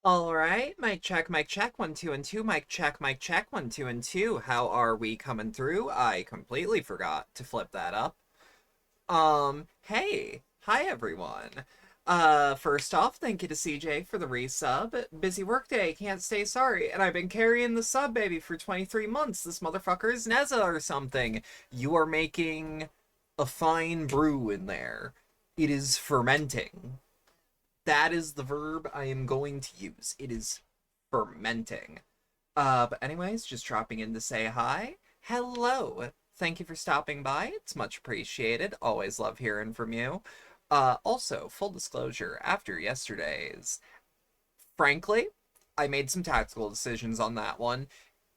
All right, mic check, 1 2 and 2, mic check, 1 2 and 2. How are we coming through? I completely forgot to flip that up. Hey, hi everyone. First off, thank you to CJ for the resub. Busy workday, can't stay sorry, and I've been carrying the sub baby for 23 months. This motherfucker is Neza or something. You are making a fine brew in there. It is fermenting. That is the verb I am going to use. It is fermenting. But anyways, just dropping in to say hi. Hello. Thank you for stopping by. It's much appreciated. Always love hearing from you. Also, full disclosure, after yesterday's, frankly, I made some tactical decisions on that one.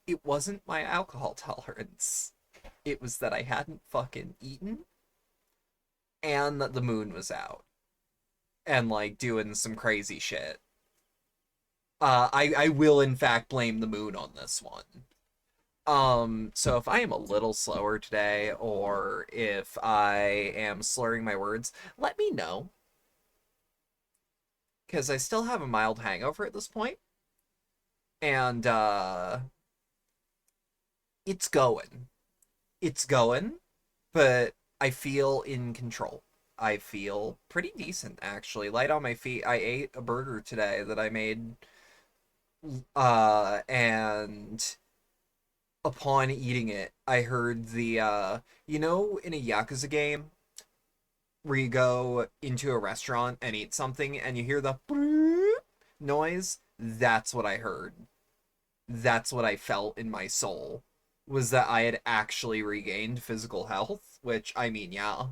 It wasn't my alcohol tolerance. It was that I hadn't fucking eaten and that the moon was out and like doing some crazy shit. I will in fact blame the moon on this one. So if I am a little slower today, or if I am slurring my words, let me know. Because I still have a mild hangover at this point. And, it's going. It's going, but I feel in control. I feel pretty decent, actually. Light on my feet. I ate a burger today that I made, and upon eating it, I heard in a Yakuza game where you go into a restaurant and eat something and you hear the noise? That's what I heard. That's what I felt in my soul, was that I had actually regained physical health, which, I mean, yeah.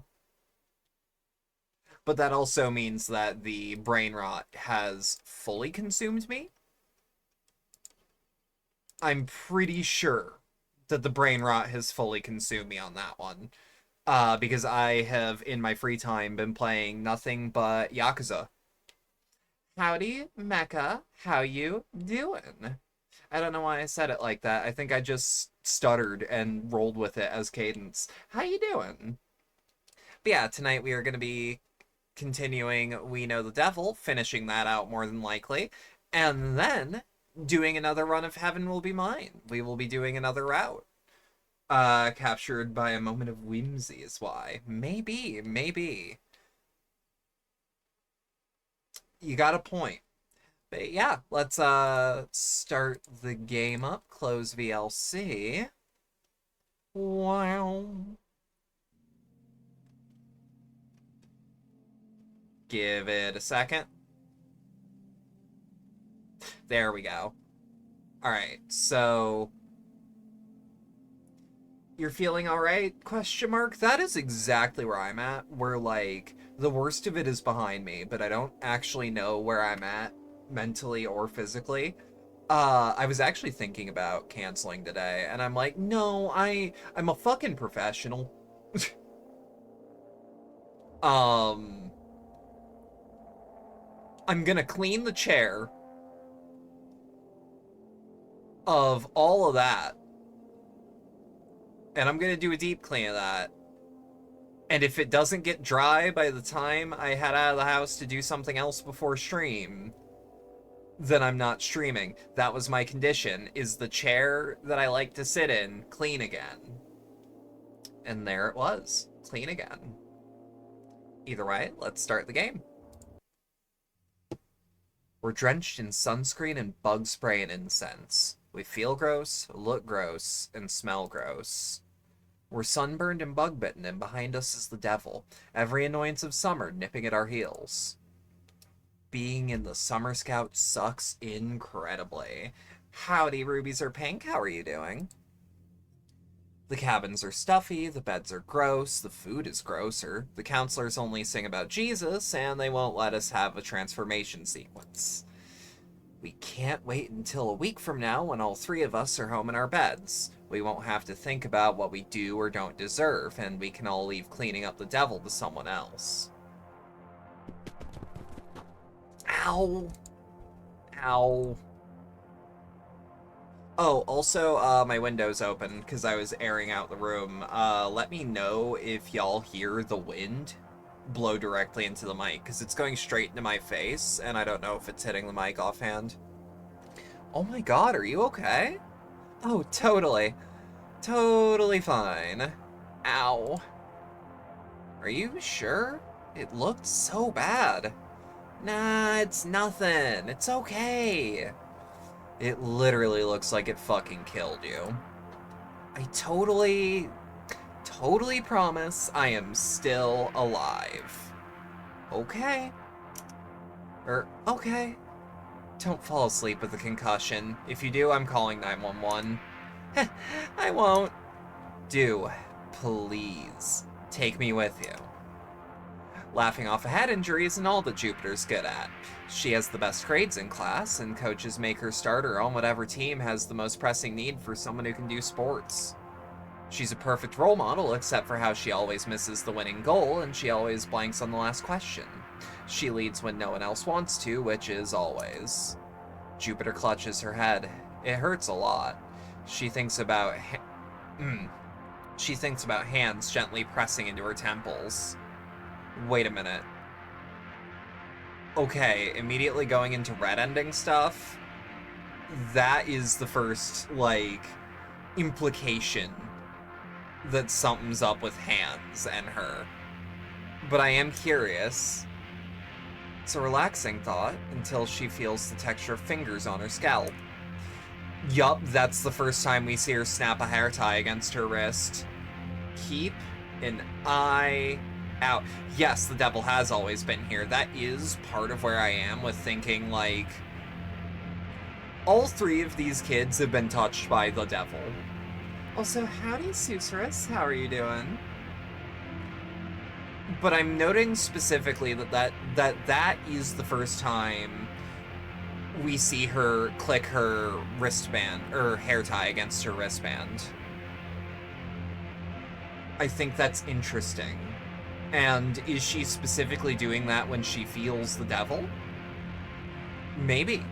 But that also means that the brain rot has fully consumed me. I'm pretty sure that the brain rot has fully consumed me on that one. Because I have, in my free time, been playing nothing but Yakuza. Howdy, Mecha. How you doing? I don't know why I said it like that. I think I just stuttered and rolled with it as cadence. How you doing? But yeah, tonight we are going to be continuing We Know the Devil, finishing that out more than likely, and then doing another run of Heaven Will Be Mine. We will be doing another route. Captured by a moment of whimsy is why. Maybe, maybe. You got a point. But yeah, let's start the game up. Close VLC. Wow. Give it a second. There we go. Alright, so you're feeling all right? Question mark. That is exactly where I'm at. Where like the worst of it is behind me, but I don't actually know where I'm at mentally or physically. I was actually thinking about canceling today, and I'm like, no, I'm a fucking professional. um, I'm gonna clean the chair of all of that, and I'm gonna do a deep clean of that. And if it doesn't get dry by the time I head out of the house to do something else before stream, then I'm not streaming. That was my condition, is the chair that I like to sit in clean again. And there it was, clean again. Either way, let's start the game. We're drenched in sunscreen and bug spray and incense. We feel gross, look gross, and smell gross. We're sunburned and bug bitten, and behind us is the devil, every annoyance of summer nipping at our heels. Being in the Summer Scout sucks incredibly. Howdy, rubies are pink. How are you doing? The cabins are stuffy, the beds are gross, the food is grosser, the counselors only sing about Jesus, and they won't let us have a transformation sequence. We can't wait until a week from now when all three of us are home in our beds. We won't have to think about what we do or don't deserve, and we can all leave cleaning up the devil to someone else. Ow. Ow. Oh, also, my window's open because I was airing out the room. Let me know if y'all hear the wind blow directly into the mic, because it's going straight into my face, and I don't know if it's hitting the mic offhand. Oh my god, are you okay? Oh, totally. Totally fine. Ow. Are you sure? It looked so bad. Nah, it's nothing. It's okay. It literally looks like it fucking killed you. I totally promise I am still alive. Okay. Okay. Don't fall asleep with a concussion. If you do, I'm calling 911. I won't. Do, please, take me with you. Laughing off a head injury isn't all that Jupiter's good at. She has the best grades in class, and coaches make her starter on whatever team has the most pressing need for someone who can do sports. She's a perfect role model, except for how she always misses the winning goal and she always blanks on the last question. She leads when no one else wants to, which is always. Jupiter clutches her head. It hurts a lot. She thinks about she thinks about hands gently pressing into her temples. Wait a minute. Okay, immediately going into red ending stuff. That is the first, like, implication that something's up with hands and her. But I am curious. It's a relaxing thought until she feels the texture of fingers on her scalp. Yup, that's the first time we see her snap a hair tie against her wrist. Keep an eye out. Yes, the devil has always been here. That is part of where I am with thinking, like, all three of these kids have been touched by the devil. Also, howdy, Susurrus. How are you doing? But I'm noting specifically that is the first time we see her click her wristband, or hair tie against her wristband. I think that's interesting. And is she specifically doing that when she feels the devil? Maybe.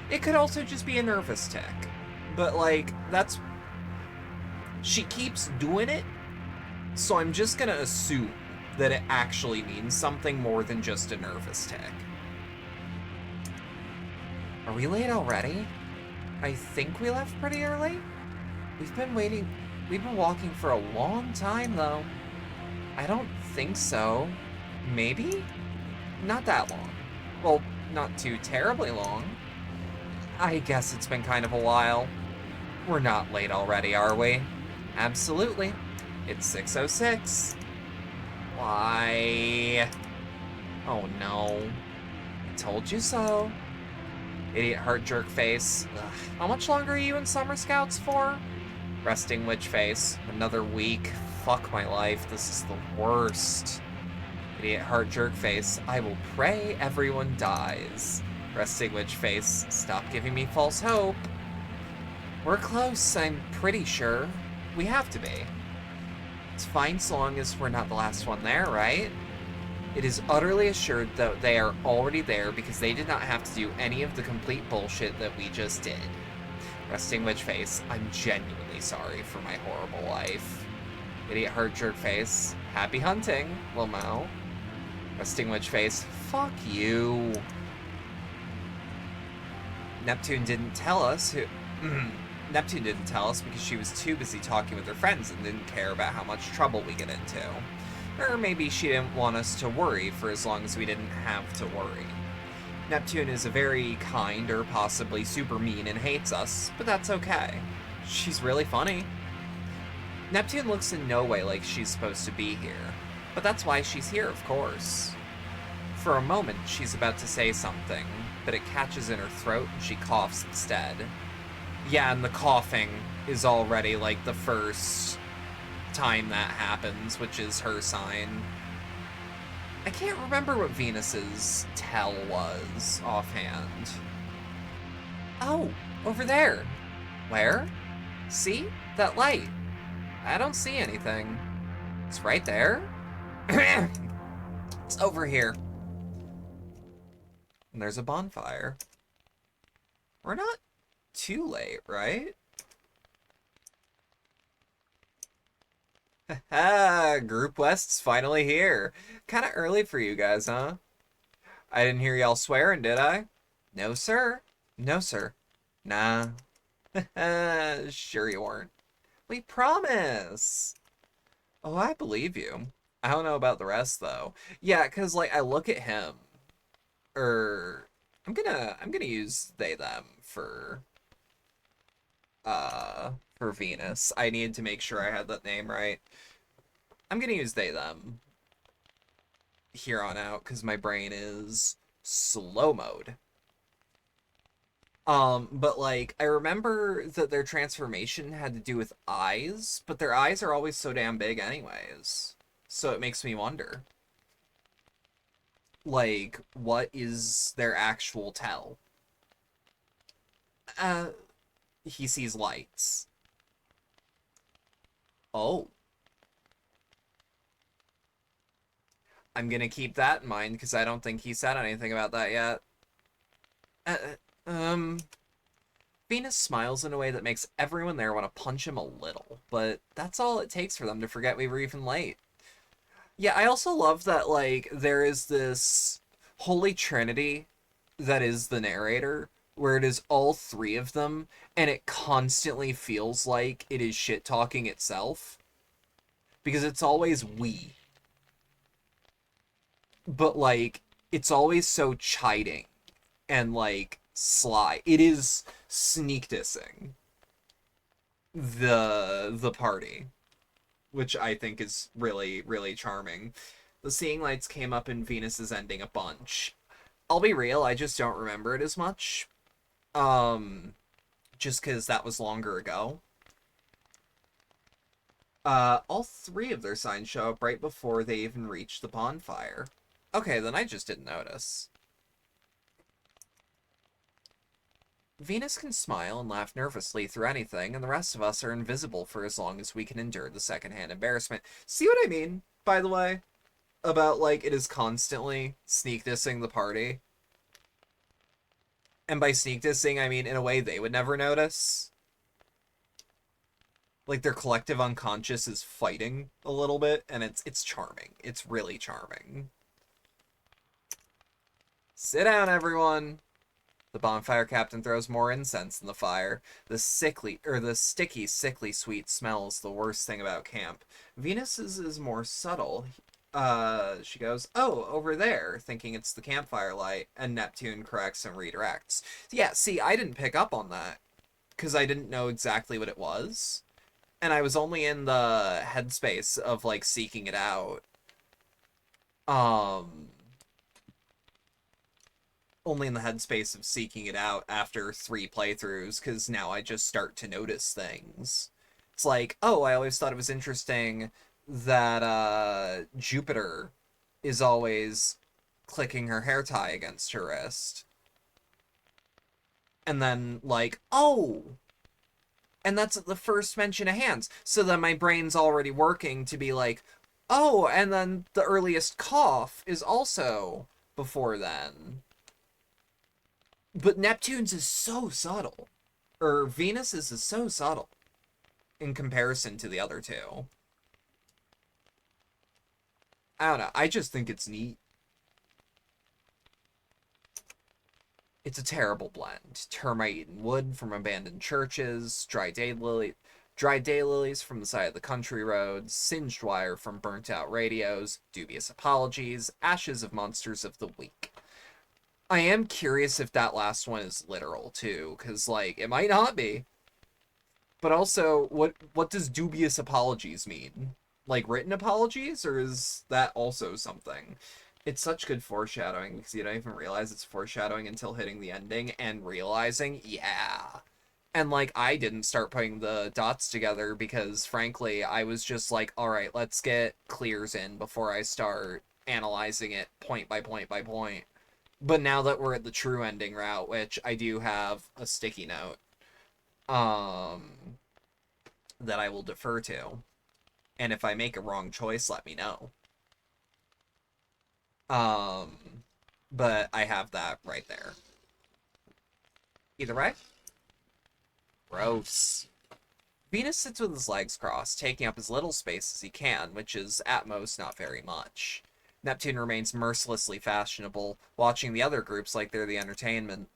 It could also just be a nervous tick. But, like, that's... She keeps doing it, so I'm just gonna assume that it actually means something more than just a nervous tick. Are we late already? I think we left pretty early? We've been walking for a long time, though. I don't think so. Maybe? Not that long. Well, not too terribly long. I guess it's been kind of a while. We're not late already, are we? Absolutely. It's 6:06. Why? Oh no. I told you so. Idiot heart jerk face. Ugh. How much longer are you in Summer Scouts for? Resting witch face. Another week. Fuck my life. This is the worst. Idiot heart jerk face. I will pray everyone dies. Resting witch face. Stop giving me false hope. We're close, I'm pretty sure. We have to be. It's fine so long as we're not the last one there, right? It is utterly assured that they are already there because they did not have to do any of the complete bullshit that we just did. Resting witch face. I'm genuinely sorry for my horrible life. Idiot heart jerk face. Happy hunting, Lamo. Resting witch face. Fuck you. Neptune didn't tell us who... Neptune didn't tell us because she was too busy talking with her friends and didn't care about how much trouble we get into. Or maybe she didn't want us to worry for as long as we didn't have to worry. Neptune is a very kind or possibly super mean and hates us, but that's okay. She's really funny. Neptune looks in no way like she's supposed to be here, but that's why she's here, of course. For a moment, she's about to say something, but it catches in her throat and she coughs instead. Yeah, and the coughing is already, like, the first time that happens, which is her sign. I can't remember what Venus's tell was offhand. Oh, over there. Where? See? That light. I don't see anything. It's right there. It's over here. And there's a bonfire. We're not too late, right? Haha, Group West's finally here. Kinda early for you guys, huh? I didn't hear y'all swearing, did I? No, sir. No, sir. Nah. Sure you weren't. We promise. Oh, I believe you. I don't know about the rest though. Yeah, cause like I look at him, or I'm gonna use they them for Venus. I need to make sure I had that name right. I'm gonna use they them here on out because my brain is slow mode. But like I remember that their transformation had to do with eyes, but their eyes are always so damn big anyways. So it makes me wonder, like, what is their actual tell? Uh, he sees lights. Oh, I'm gonna keep that in mind because I don't think he said anything about that yet. Uh, um, Venus smiles in a way that makes everyone there want to punch him a little, but that's all it takes for them to forget we were even late. Yeah, I also love that, like, there is this holy trinity that is the narrator, where it is all three of them, and it constantly feels like it is shit talking itself, because it's always we, but, like, it's always so chiding and, like, sly. It is sneak dissing the party, which I think is really, really charming. The seeing lights came up in Venus's ending a bunch. I'll be real, I just don't remember it as much. Um, just because that was longer ago. All three of their signs show up right before they even reach the bonfire. Okay, then I just didn't notice. Venus can smile and laugh nervously through anything, and the rest of us are invisible for as long as we can endure the secondhand embarrassment. See what I mean, by the way? About, like, it is constantly sneak dissing the party. And by sneak dissing, I mean in a way they would never notice. Like, their collective unconscious is fighting a little bit, and it's charming. It's really charming. Sit down, everyone. The bonfire captain throws more incense in the fire. The sticky, sickly sweet smell is the worst thing about camp. Venus's is more subtle. She goes, "Oh, over there," thinking it's the campfire light, and Neptune corrects and redirects. Yeah, see, I didn't pick up on that because I didn't know exactly what it was, and I was only in the headspace of like seeking it out. Um, Only in the headspace of seeking it out after 3 playthroughs, because now I just start to notice things. It's like, oh, I always thought it was interesting that Jupiter is always clicking her hair tie against her wrist. And then, like, oh, and that's the first mention of hands. So then my brain's already working to be like, oh, and then the earliest cough is also before then. But Neptune's is so subtle. Or Venus's is so subtle in comparison to the other two. I don't know. I just think it's neat. It's a terrible blend. Termite-eaten wood from abandoned churches, dry daylilies from the side of the country roads, singed wire from burnt-out radios, dubious apologies, ashes of monsters of the week. I am curious if that last one is literal too, because like it might not be. But also, what does dubious apologies mean? Like written apologies, or is that also something? It's such good foreshadowing because you don't even realize it's foreshadowing until hitting the ending and realizing, yeah. And like I didn't start putting the dots together because frankly, I was just like, all right, let's get clears in before I start analyzing it point by point by point. But now that we're at the true ending route, which I do have a sticky note, um, that I will defer to, and if I make a wrong choice, let me know. Um, but I have that right there. Either way, gross. Venus sits with his legs crossed, taking up as little space as he can, which is at most not very much. Neptune remains mercilessly fashionable, watching the other groups like they're the entertainment.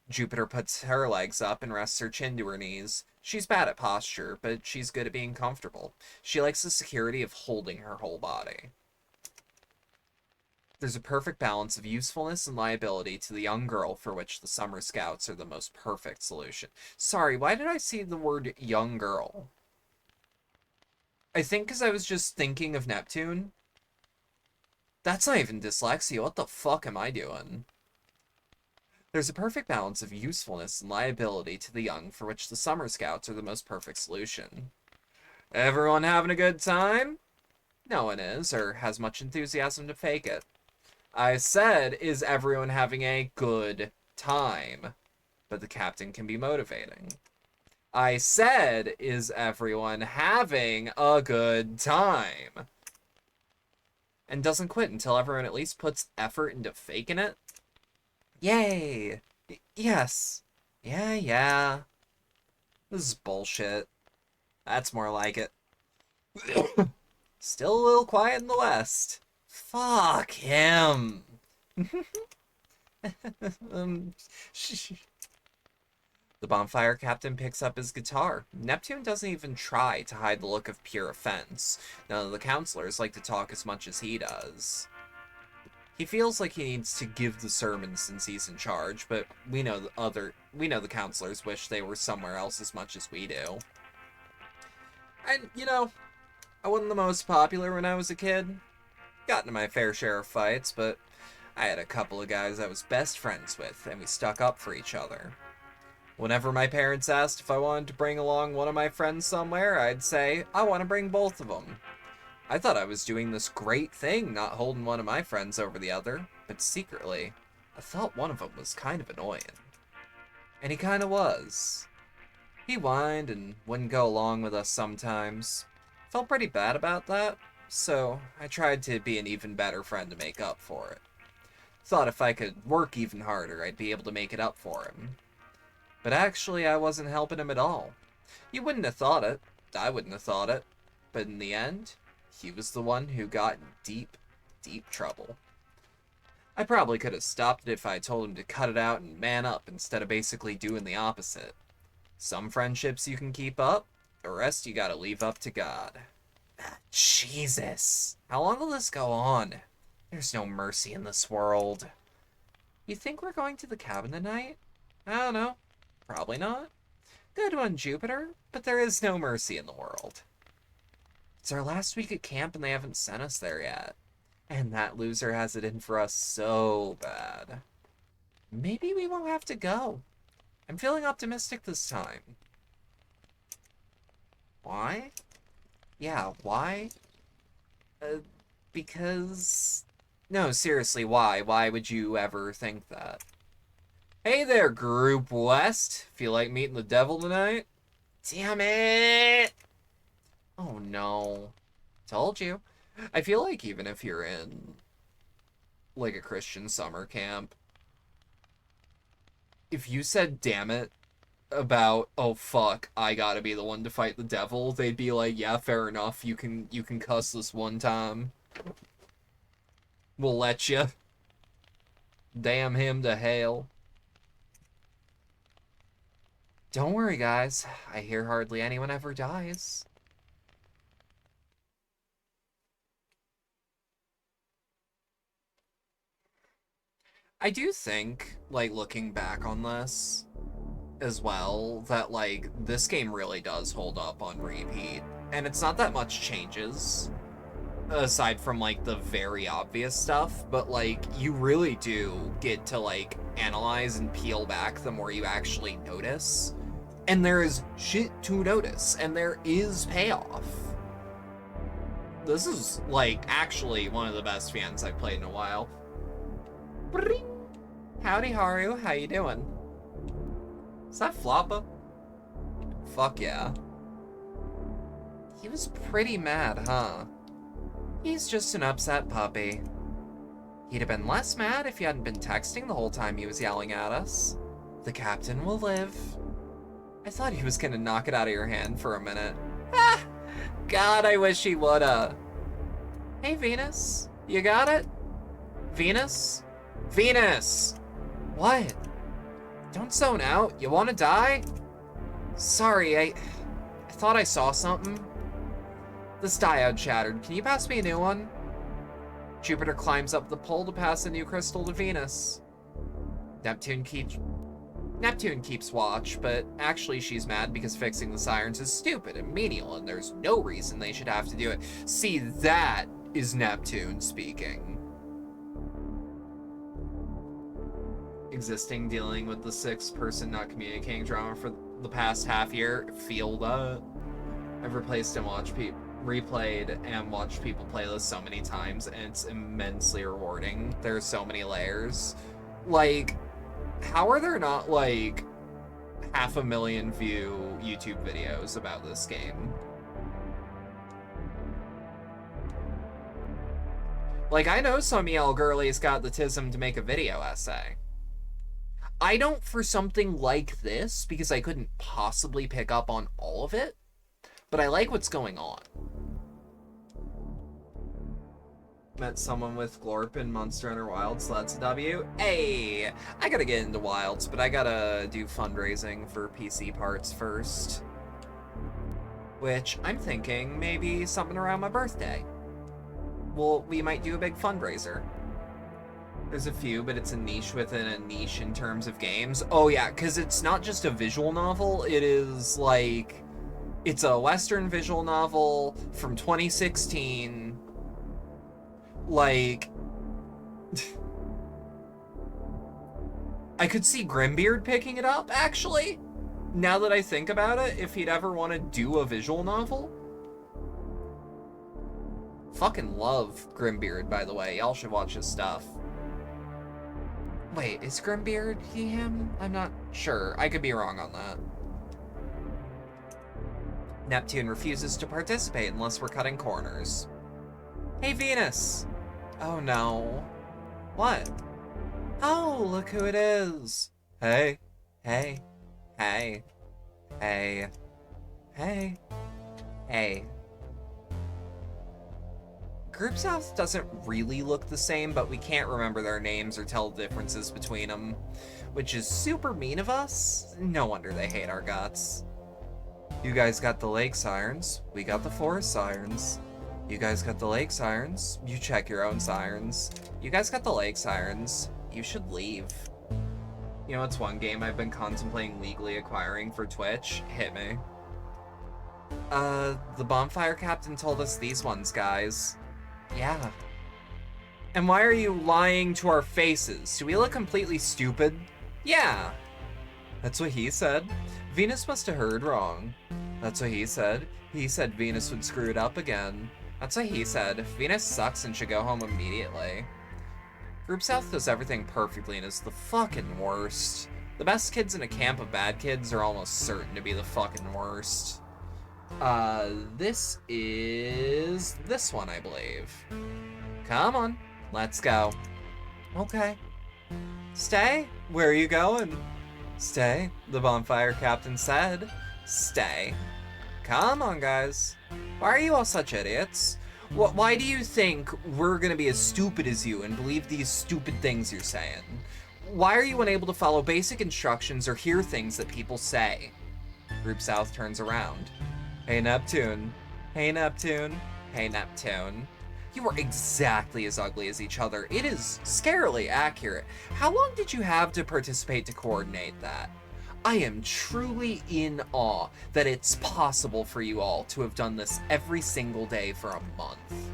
Jupiter puts her legs up and rests her chin to her knees. She's bad at posture, but she's good at being comfortable. She likes the security of holding her whole body. There's a perfect balance of usefulness and liability to the young girl for which the Summer Scouts are the most perfect solution. Sorry, why did I see the word young girl? I think because I was just thinking of Neptune. That's not even dyslexia. What the fuck am I doing? There's a perfect balance of usefulness and liability to the young for which the Summer Scouts are the most perfect solution. Everyone having a good time? No one is, or has much enthusiasm to fake it. I said, is everyone having a good time? But the captain can be motivating. I said, is everyone having a good time? And doesn't quit until everyone at least puts effort into faking it? Yay! Yes. Yeah. This is bullshit. That's more like it. Still a little quiet in the West. Fuck him. um, The bonfire captain picks up his guitar. Neptune doesn't even try to hide the look of pure offense. None of the counselors like to talk as much as he does. He feels like he needs to give the sermon since he's in charge, but we know the counselors wish they were somewhere else as much as we do. And, I wasn't the most popular when I was a kid. Got into my fair share of fights, but I had a couple of guys I was best friends with, and we stuck up for each other. Whenever my parents asked if I wanted to bring along one of my friends somewhere, I'd say, I want to bring both of them. I thought I was doing this great thing not holding one of my friends over the other, but secretly, I thought one of them was kind of annoying. And he kind of was. He whined and wouldn't go along with us sometimes. Felt pretty bad about that, so I tried to be an even better friend to make up for it. Thought if I could work even harder, I'd be able to make it up for him. But actually, I wasn't helping him at all. You wouldn't have thought it. I wouldn't have thought it. But in the end, he was the one who got in deep, deep trouble. I probably could have stopped it if I told him to cut it out and man up instead of basically doing the opposite. Some friendships you can keep up, the rest you gotta leave up to God. Jesus. How long will this go on? There's no mercy in this world. You think we're going to the cabin tonight? I don't know. Probably not. Good one, Jupiter, but there is no mercy in the world. It's our last week at camp and they haven't sent us there yet. And that loser has it in for us so bad. Maybe we won't have to go. I'm feeling optimistic this time. Why? Yeah, why? Because... No, seriously, why? Why would you ever think that? Hey there, Group West. Feel like meeting the devil tonight? Damn it! Oh no. Told you. I feel like even if you're in, like, a Christian summer camp, if you said damn it about, oh fuck, I gotta be the one to fight the devil, they'd be like, yeah, fair enough, you can cuss this one time. We'll let you. Damn him to hell. Don't worry, guys. I hear hardly anyone ever dies. I do think, like, looking back on this as well, that, like, this game really does hold up on repeat. And it's not that much changes, aside from, like, the very obvious stuff, but, like, you really do get to, like, analyze and peel back the more you actually notice. And there is shit to notice, and there is payoff. This is, like, actually one of the best fans I've played in a while. Howdy, Haru. How you doing? Is that Floppa? Fuck yeah. He was pretty mad, huh? He's just an upset puppy. He'd have been less mad if you hadn't been texting the whole time he was yelling at us. The captain will live. I thought he was gonna knock it out of your hand for a minute. Ah! God, I wish he woulda. Hey, Venus. You got it? Venus? Venus! What? Don't zone out. You want to die? Sorry, I thought I saw something. This diode shattered. Can you pass me a new one? Jupiter climbs up the pole to pass a new crystal to Venus. Neptune keeps watch, but actually she's mad because fixing the sirens is stupid and menial, and there's no reason they should have to do it. See, that is Neptune speaking. Existing, dealing with the 6-person not communicating drama for the past half year. Feel that. I've replayed and watched people play this so many times, and it's immensely rewarding. There's so many layers. Like, how are there not, like, 500,000 view YouTube videos about this game? Like, I know some Yell Girly's got the tism to make a video essay. I don't for something like this, because I couldn't possibly pick up on all of it, but I like what's going on. Met someone with Glorp in Monster Hunter Wilds, so that's a W. Hey! I gotta get into Wilds, but I gotta do fundraising for PC parts first. Which, I'm thinking, maybe something around my birthday. Well, we might do a big fundraiser. There's a few, but it's a niche within a niche in terms of games. Oh yeah, because it's not just a visual novel, it is like... It's a Western visual novel from 2016. Like... I could see Grimbeard picking it up, actually. Now that I think about it, if he'd ever want to do a visual novel. Fucking love Grimbeard, by the way. Y'all should watch his stuff. Wait, is Grimbeard he, him? I'm not sure. I could be wrong on that. Neptune refuses to participate unless we're cutting corners. Hey, Venus! Oh, no. What? Oh, look who it is! Hey. Hey. Hey. Hey. Hey. Hey. Group South doesn't really look the same, but we can't remember their names or tell the differences between them, which is super mean of us. No wonder they hate our guts. You guys got the lake sirens, we got the forest sirens. You guys got the lake sirens, you check your own sirens. You guys got the lake sirens, you should leave. You know what's one game I've been contemplating legally acquiring for Twitch? Hit me. The bonfire captain told us these ones, guys. Yeah. And why are you lying to our faces? Do we look completely stupid? Yeah. That's what he said. Venus must have heard wrong. That's what he said. He said Venus would screw it up again. That's what he said. Venus sucks and should go home immediately. Group South does everything perfectly and is the fucking worst. The best kids in a camp of bad kids are almost certain to be the fucking worst. This is this one, I believe. Come on, let's go. Okay. Stay? Where are you going? Stay, the bonfire captain said. Stay. Come on, guys. Why are you all such idiots? Why do you think we're gonna be as stupid as you and believe these stupid things you're saying? Why are you unable to follow basic instructions or hear things that people say? Group South turns around. Hey, Neptune. Hey, Neptune. Hey, Neptune. You are exactly as ugly as each other. It is scarily accurate. How long did you have to participate to coordinate that? I am truly in awe that it's possible for you all to have done this every single day for a month.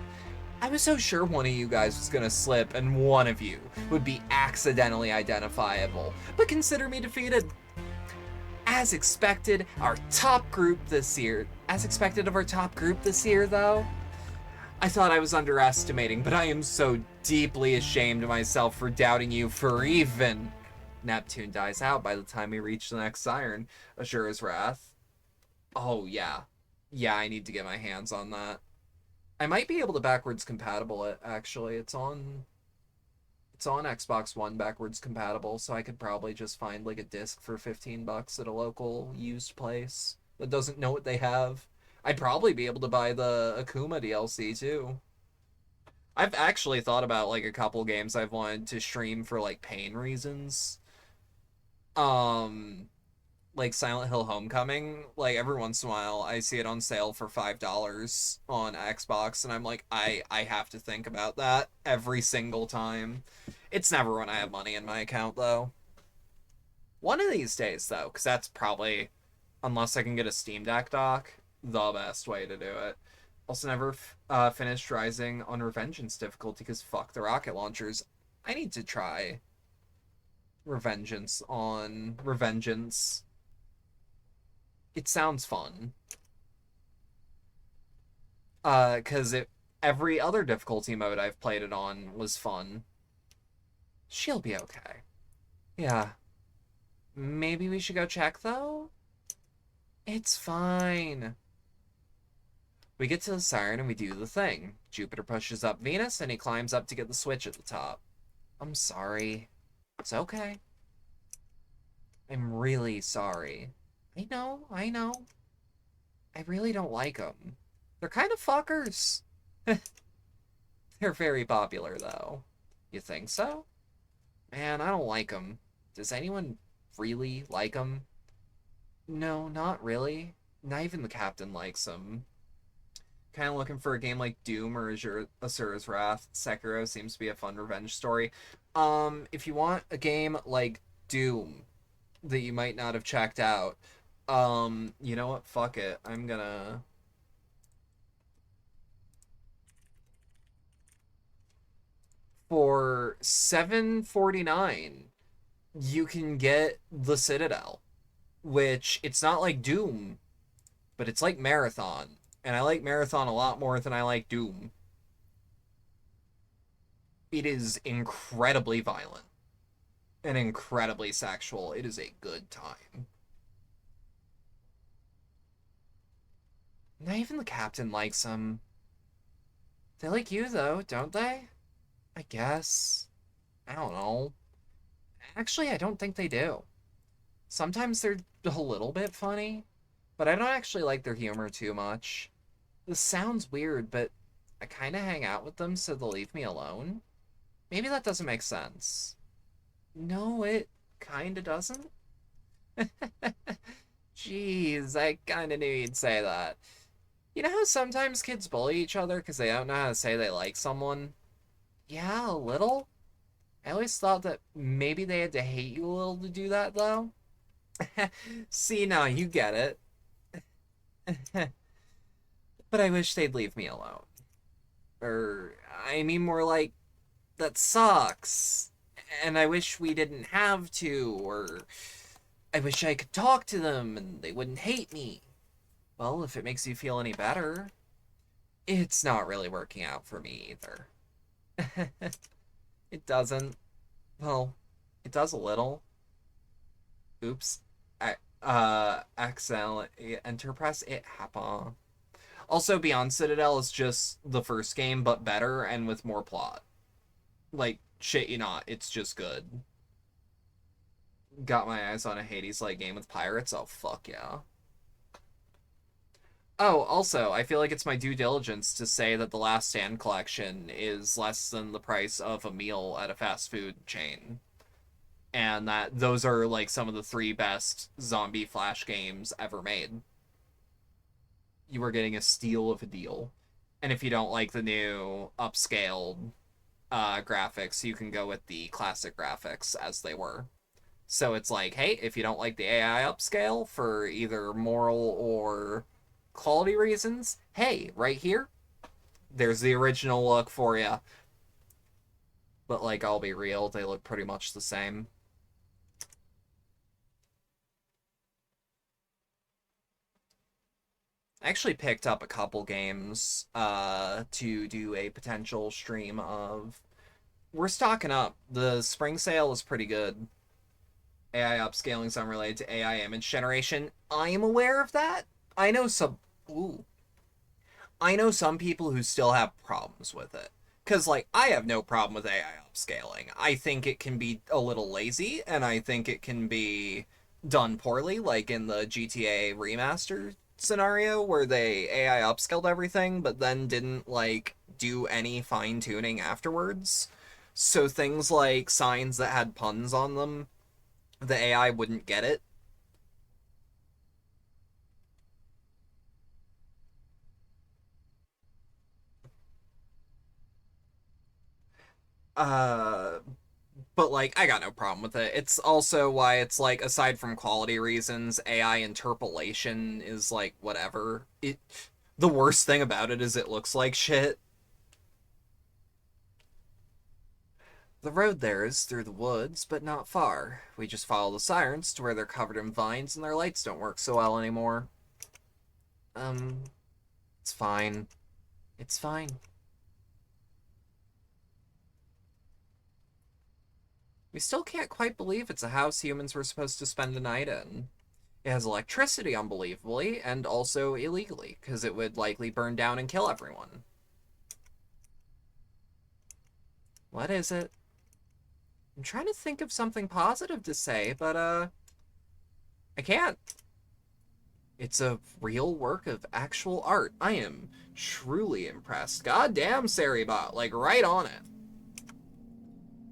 I was so sure one of you guys was gonna slip and one of you would be accidentally identifiable, but consider me defeated. As expected, our top group this year, though, I thought I was underestimating, but I am so deeply ashamed of myself for doubting you for even. Neptune dies out by the time we reach the next siren, Ashura's Wrath. Oh, yeah. Yeah, I need to get my hands on that. I might be able to backwards compatible it, actually. It's on Xbox One backwards compatible, so I could probably just find like a disc for $15 at a local used place that doesn't know what they have. I'd probably be able to buy the Akuma DLC too. I've actually thought about like a couple games I've wanted to stream for like pain reasons. Um, like Silent Hill Homecoming, like every once in a while I see it on sale for $5 on Xbox, and I'm like, I have to think about that every single time. It's never when I have money in my account though. One of these days though, because that's probably, unless I can get a Steam Deck dock, the best way to do it. Also, never finished Rising on Revengeance difficulty because fuck the rocket launchers. I need to try Revengeance on Revengeance. It sounds fun. Because it every other difficulty mode I've played it on was fun. She'll be okay. Yeah. Maybe we should go check though? It's fine. We get to the siren and we do the thing. Jupiter pushes up Venus and he climbs up to get the switch at the top. I'm sorry. It's okay. I'm really sorry. I know. I really don't like them. They're kind of fuckers. They're very popular, though. You think so? Man, I don't like them. Does anyone really like them? No, not really. Not even the captain likes them. Kind of looking for a game like Doom or Asura's Wrath. Sekiro seems to be a fun revenge story. If you want a game like Doom that you might not have checked out, you know what? Fuck it. I'm gonna for 7.49 you can get The Citadel, which it's not like Doom, but it's like Marathon. And I like Marathon a lot more than I like Doom. It is incredibly violent and incredibly sexual. It is a good time. Not even the captain likes him. They like you, though, don't they? I guess. I don't know. Actually, I don't think they do. Sometimes they're a little bit funny, but I don't actually like their humor too much. This sounds weird, but I kind of hang out with them so they'll leave me alone. Maybe that doesn't make sense. No, it kind of doesn't. Jeez, I kind of knew you'd say that. You know how sometimes kids bully each other because they don't know how to say they like someone? Yeah, a little. I always thought that maybe they had to hate you a little to do that, though. See, now you get it. But I wish they'd leave me alone. Or, I mean, more like, that sucks. And I wish we didn't have to, or I wish I could talk to them and they wouldn't hate me. Well, if it makes you feel any better, it's not really working out for me either. It doesn't. Well, it does a little. Oops. Excel Enterprise, it happened. Also, Beyond Citadel is just the first game, but better and with more plot. Like, shit you not, it's just good. Got my eyes on a Hades-like game with pirates? Oh, fuck yeah. Oh, also, I feel like it's my due diligence to say that the Last Stand collection is less than the price of a meal at a fast food chain. And that those are like some of the three best zombie flash games ever made. You are getting a steal of a deal. And if you don't like the new upscaled graphics, you can go with the classic graphics as they were. So it's like, hey, if you don't like the AI upscale for either moral or quality reasons, hey, right here, there's the original look for you. But like, I'll be real, they look pretty much the same. I actually picked up a couple games to do a potential stream of. We're stocking up. The spring sale is pretty good. AI upscaling is unrelated to AI image generation. I am aware of that. I know some. Ooh. I know some people who still have problems with it. Because, like, I have no problem with AI upscaling. I think it can be a little lazy, and I think it can be done poorly, like in the GTA remaster scenario where they AI upscaled everything, but then didn't, like, do any fine tuning afterwards. So things like signs that had puns on them The AI wouldn't get it. Uh, but like, I got no problem with it. It's also why it's like, aside from quality reasons, AI interpolation is like whatever. The worst thing about it is it looks like shit. The road there is through the woods, but not far. We just follow the sirens to where they're covered in vines and their lights don't work so well anymore. Um, it's fine. It's fine. We still can't quite believe it's a house humans were supposed to spend the night in. It has electricity, unbelievably, and also illegally, because it would likely burn down and kill everyone. What is it? I'm trying to think of something positive to say, but, I can't. It's a real work of actual art. I am truly impressed. Goddamn, Saribot, like, right on it.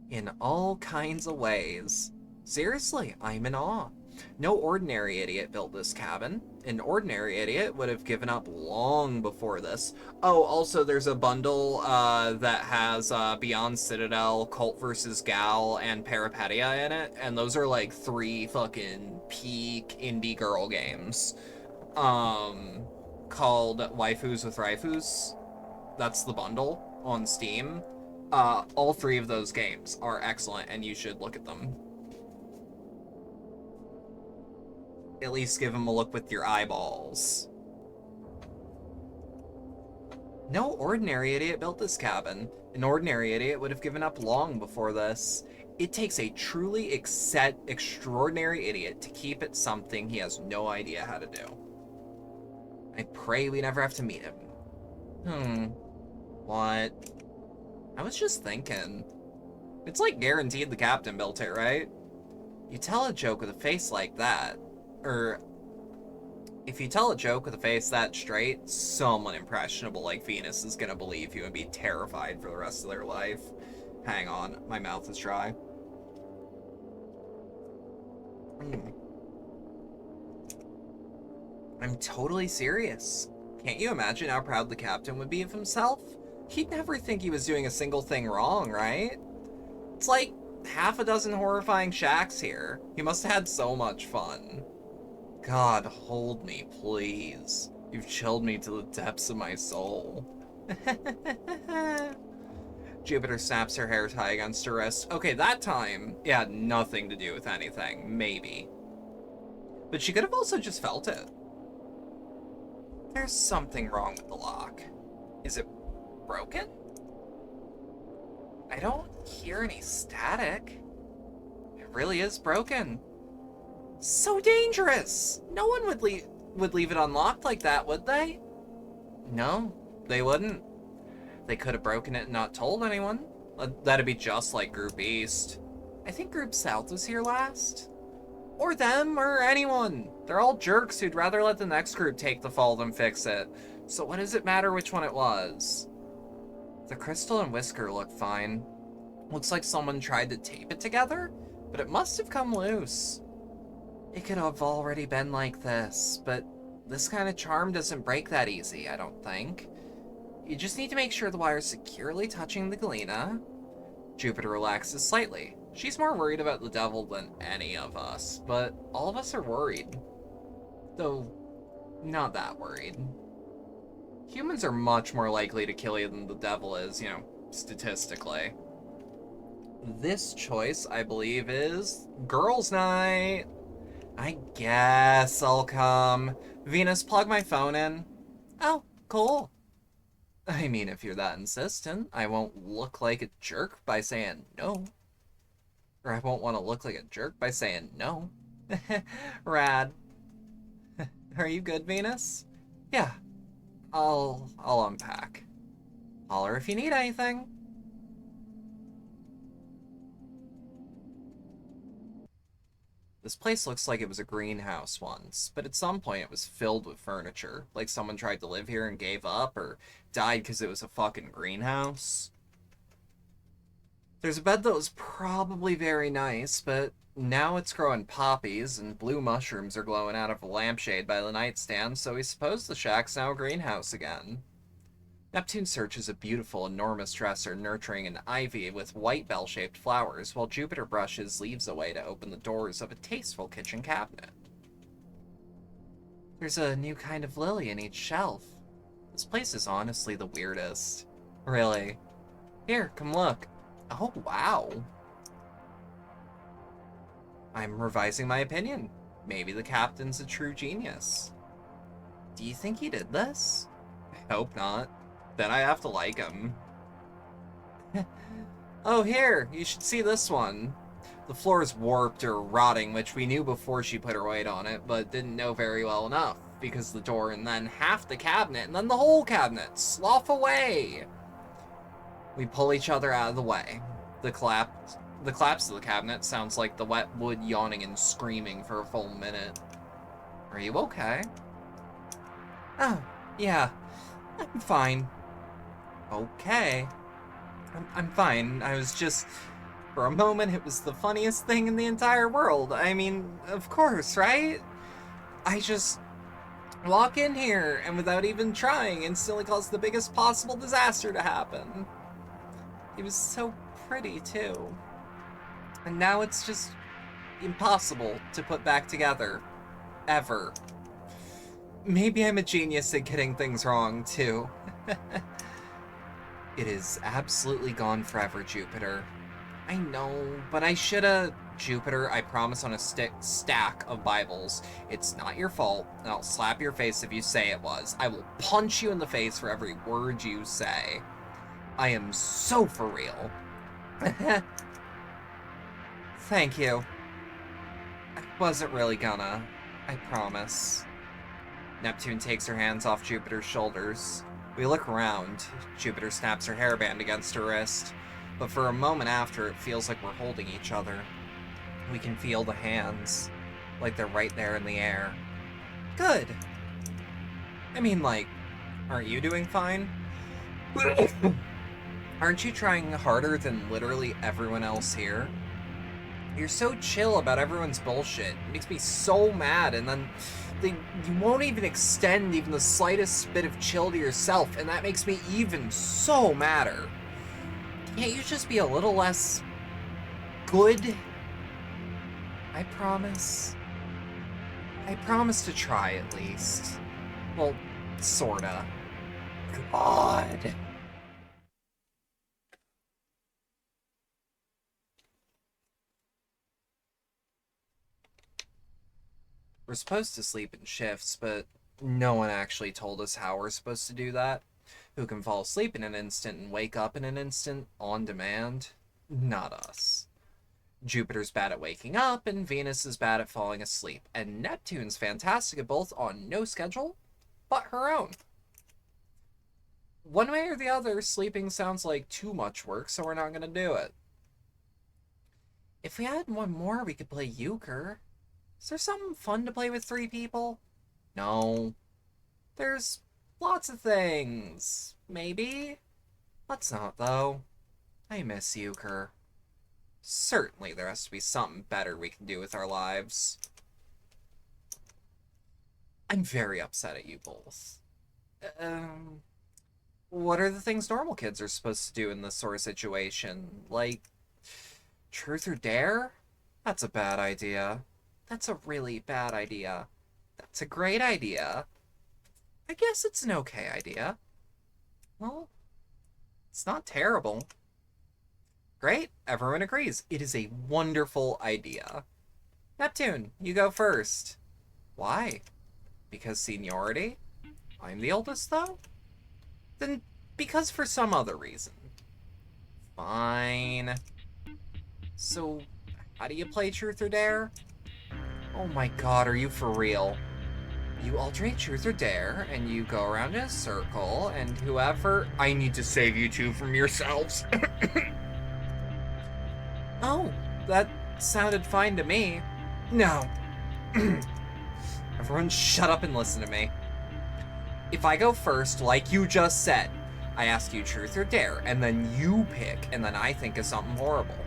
In all kinds of ways. Seriously, I'm in awe. No ordinary idiot built this cabin. An ordinary idiot would have given up long before this. Oh, also, there's a bundle that has Beyond Citadel, Cult vs. Gal, and Peripetia in it, and those are like 3 fucking peak indie girl games. Called Waifus with Raifus. That's the bundle on Steam. All 3 of those games are excellent, and you should look at them. At least give them a look with your eyeballs. No ordinary idiot built this cabin. An ordinary idiot would have given up long before this. It takes a truly extraordinary idiot to keep it something he has no idea how to do. I pray we never have to meet him. What? I was just thinking. It's like guaranteed the captain built it, right? You tell a joke with a face like that, or if you tell a joke with a face that straight, someone impressionable like Venus is gonna believe you and be terrified for the rest of their life. Hang on, my mouth is dry. I'm totally serious. Can't you imagine how proud the captain would be of himself? He'd never think he was doing a single thing wrong, right? It's like half a dozen horrifying shacks here. He must have had so much fun. God, hold me, please. You've chilled me to the depths of my soul. Jupiter snaps her hair tie against her wrist. Okay, that time, it had nothing to do with anything. Maybe. But she could have also just felt it. There's something wrong with the lock. Is it broken? I don't hear any static. It really is broken. So dangerous! No one would leave it unlocked like that, would they? No, they wouldn't. They could have broken it and not told anyone. That'd be just like Group East. I think Group South was here last. Or them, or anyone. They're all jerks who'd rather let the next group take the fall than fix it. So what does it matter which one it was? The crystal and whisker look fine. Looks like someone tried to tape it together, but it must have come loose. It could have already been like this, but this kind of charm doesn't break that easy, I don't think. You just need to make sure the wire's securely touching the Galena. Jupiter relaxes slightly. She's more worried about the devil than any of us, but all of us are worried. Though, not that worried. Humans are much more likely to kill you than the devil is, statistically. This choice, I believe, is girls' night. I guess I'll come. Venus, plug my phone in. Oh, cool. I mean, if you're that insistent, I won't look like a jerk by saying no. Or I won't want to look like a jerk by saying no. Rad. Are you good, Venus? Yeah. I'll unpack. Holler if you need anything. This place looks like it was a greenhouse once, but at some point it was filled with furniture. Like someone tried to live here and gave up, or died because it was a fucking greenhouse. There's a bed that was probably very nice, but Now it's growing poppies, and blue mushrooms are glowing out of a lampshade by the nightstand, so we suppose the shack's now a greenhouse again. Neptune searches a beautiful, enormous dresser nurturing an ivy with white bell-shaped flowers, while Jupiter brushes leaves away to open the doors of a tasteful kitchen cabinet. There's a new kind of lily in each shelf. This place is honestly the weirdest. Really. Here, come look. Oh, wow. I'm revising my opinion. Maybe the captain's a true genius. Do you think he did this? I hope not. Then I have to like him. Oh, here, you should see this one. The floor is warped or rotting, which we knew before she put her weight on it, but didn't know very well enough, because the door and then half the cabinet and then the whole cabinet slough away. We pull each other out of the way. The collapse of the cabinet sounds like the wet wood yawning and screaming for a full minute. Are you okay? Oh, yeah. I'm fine. Okay. I'm fine. I was just... For a moment, it was the funniest thing in the entire world. I mean, of course, right? I just walk in here and without even trying instantly cause the biggest possible disaster to happen. It was so pretty, too. And now it's just impossible to put back together. Ever. Maybe I'm a genius at getting things wrong, too. It is absolutely gone forever, Jupiter. I know, but I shoulda... Jupiter, I promise on a stack of Bibles. It's not your fault, and I'll slap your face if you say it was. I will punch you in the face for every word you say. I am so for real. Thank you. I wasn't really gonna. I promise. Neptune takes her hands off Jupiter's shoulders. We look around. Jupiter snaps her hairband against her wrist. But for a moment after, it feels like we're holding each other. We can feel the hands, like they're right there in the air. Good. I mean, like, aren't you doing fine? Aren't you trying harder than literally everyone else here? You're so chill about everyone's bullshit. It makes me so mad, and then you won't even extend even the slightest bit of chill to yourself, and that makes me even so madder. Can't you just be a little less... good? I promise. I promise to try, at least. Well, sorta. God. We're supposed to sleep in shifts, but no one actually told us how we're supposed to do that. Who can fall asleep in an instant and wake up in an instant, on demand? Not us. Jupiter's bad at waking up, and Venus is bad at falling asleep, and Neptune's fantastic at both on no schedule, but her own. One way or the other, sleeping sounds like too much work, so we're not gonna do it. If we had one more, we could play euchre. Is there something fun to play with 3 people? No. There's lots of things. Maybe? Let's not, though. I miss euchre. Certainly there has to be something better we can do with our lives. I'm very upset at you both. What are the things normal kids are supposed to do in this sort of situation? Like, truth or dare? That's a bad idea. That's a really bad idea. That's a great idea. I guess it's an okay idea. Well, it's not terrible. Great, everyone agrees. It is a wonderful idea. Neptune, you go first. Why? Because seniority? I'm the oldest, though? Then because for some other reason. Fine. So, how do you play Truth or Dare? Oh my god, are you for real? You alternate Truth or Dare, and you go around in a circle, and whoever... I need to save you two from yourselves. Oh, that sounded fine to me. No. Everyone shut up and listen to me. If I go first, like you just said, I ask you Truth or Dare, and then you pick, and then I think of something horrible.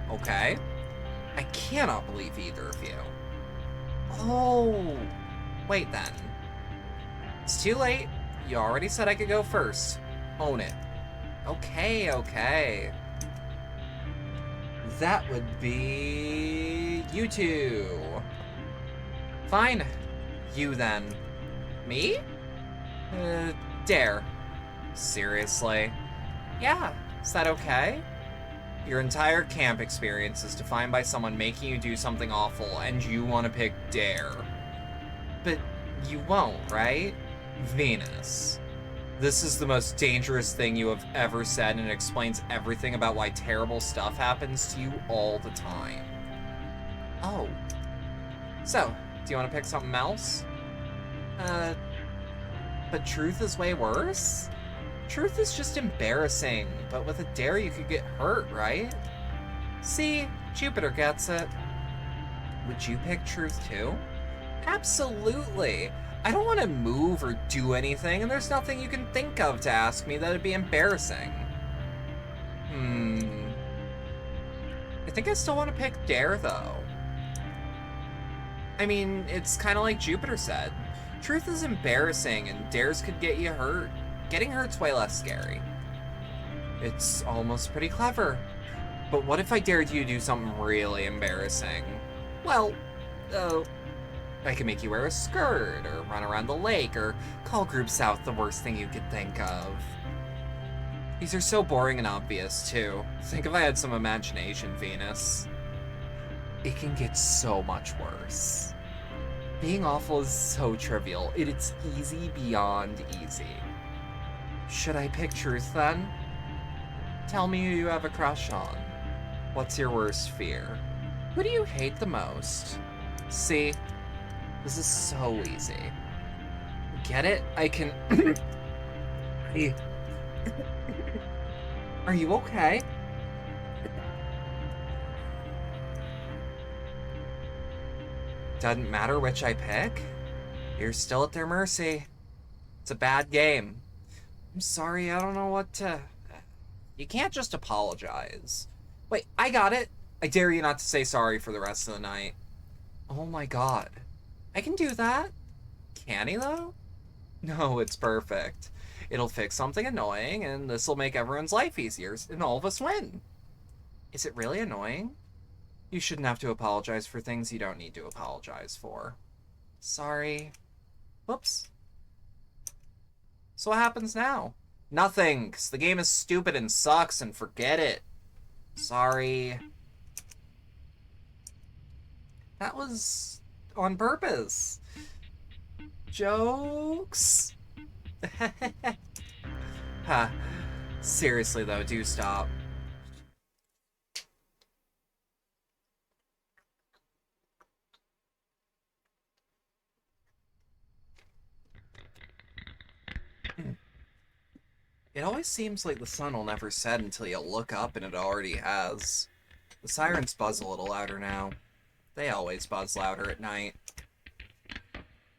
Okay? I cannot believe either of you. Oh, wait then. It's too late. You already said I could go first. Own it. Okay, okay. That would be you two. Fine. You then. Me? Dare. Seriously? Yeah, is that okay? Your entire camp experience is defined by someone making you do something awful, and you want to pick Dare. But you won't, right? Venus. This is the most dangerous thing you have ever said, and it explains everything about why terrible stuff happens to you all the time. Oh. So, do you want to pick something else? But truth is way worse? Truth is just embarrassing, but with a dare you could get hurt, right? See, Jupiter gets it. Would you pick truth too? Absolutely. I don't want to move or do anything, and there's nothing you can think of to ask me that'd be embarrassing. I think I still want to pick Dare, though. I mean, it's kind of like Jupiter said. Truth is embarrassing, and dares could get you hurt. Getting hurt's way less scary. It's almost pretty clever. But what if I dared you to do something really embarrassing? Well, I could make you wear a skirt, or run around the lake, or call Group South the worst thing you could think of. These are so boring and obvious, too. Think if I had some imagination, Venus. It can get so much worse. Being awful is so trivial. It's easy beyond easy. Should I pick truth, then? Tell me who you have a crush on. What's your worst fear? Who do you hate the most? See? This is so easy. Get it? I can... Are you okay? Doesn't matter which I pick. You're still at their mercy. It's a bad game. I'm sorry, I don't know what to... You can't just apologize. Wait, I got it. I dare you not to say sorry for the rest of the night. Oh my god. I can do that. Can he, though? No, it's perfect. It'll fix something annoying, and this'll make everyone's life easier, and all of us win. Is it really annoying? You shouldn't have to apologize for things you don't need to apologize for. Sorry. Whoops. So what happens now? Nothing, 'cause the game is stupid and sucks, and forget it. Sorry. That was on purpose. Jokes? Ha. Seriously, though, do stop. It always seems like the sun will never set until you look up, and it already has. The sirens buzz a little louder now. They always buzz louder at night.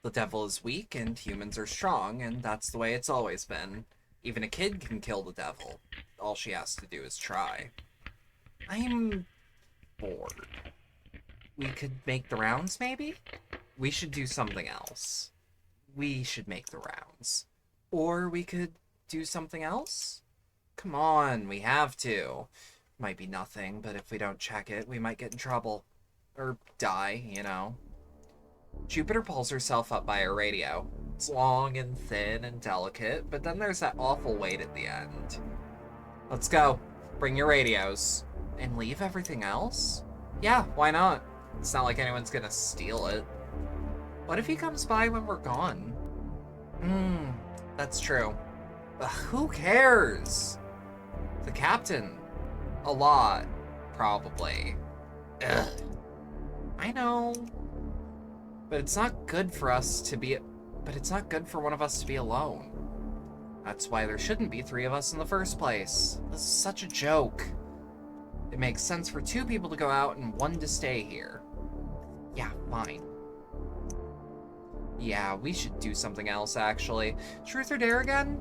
The devil is weak, and humans are strong, and that's the way it's always been. Even a kid can kill the devil. All she has to do is try. I'm bored. We could make the rounds, maybe? We should do something else. We should make the rounds. Or we could do something else? Come on, we have to. Might be nothing, but if we don't check it, we might get in trouble. Or die, you know. Jupiter pulls herself up by her radio. It's long and thin and delicate, but then there's that awful weight at the end. Let's go. Bring your radios. And leave everything else? Yeah, why not? It's not like anyone's gonna steal it. What if he comes by when we're gone? That's true. But who cares? The captain. A lot. Probably. Ugh. I know. But it's not good for us to be... But it's not good for one of us to be alone. That's why there shouldn't be 3 of us in the first place. This is such a joke. It makes sense for 2 people to go out and 1 to stay here. Yeah, fine. Yeah, we should do something else, actually. Truth or dare again?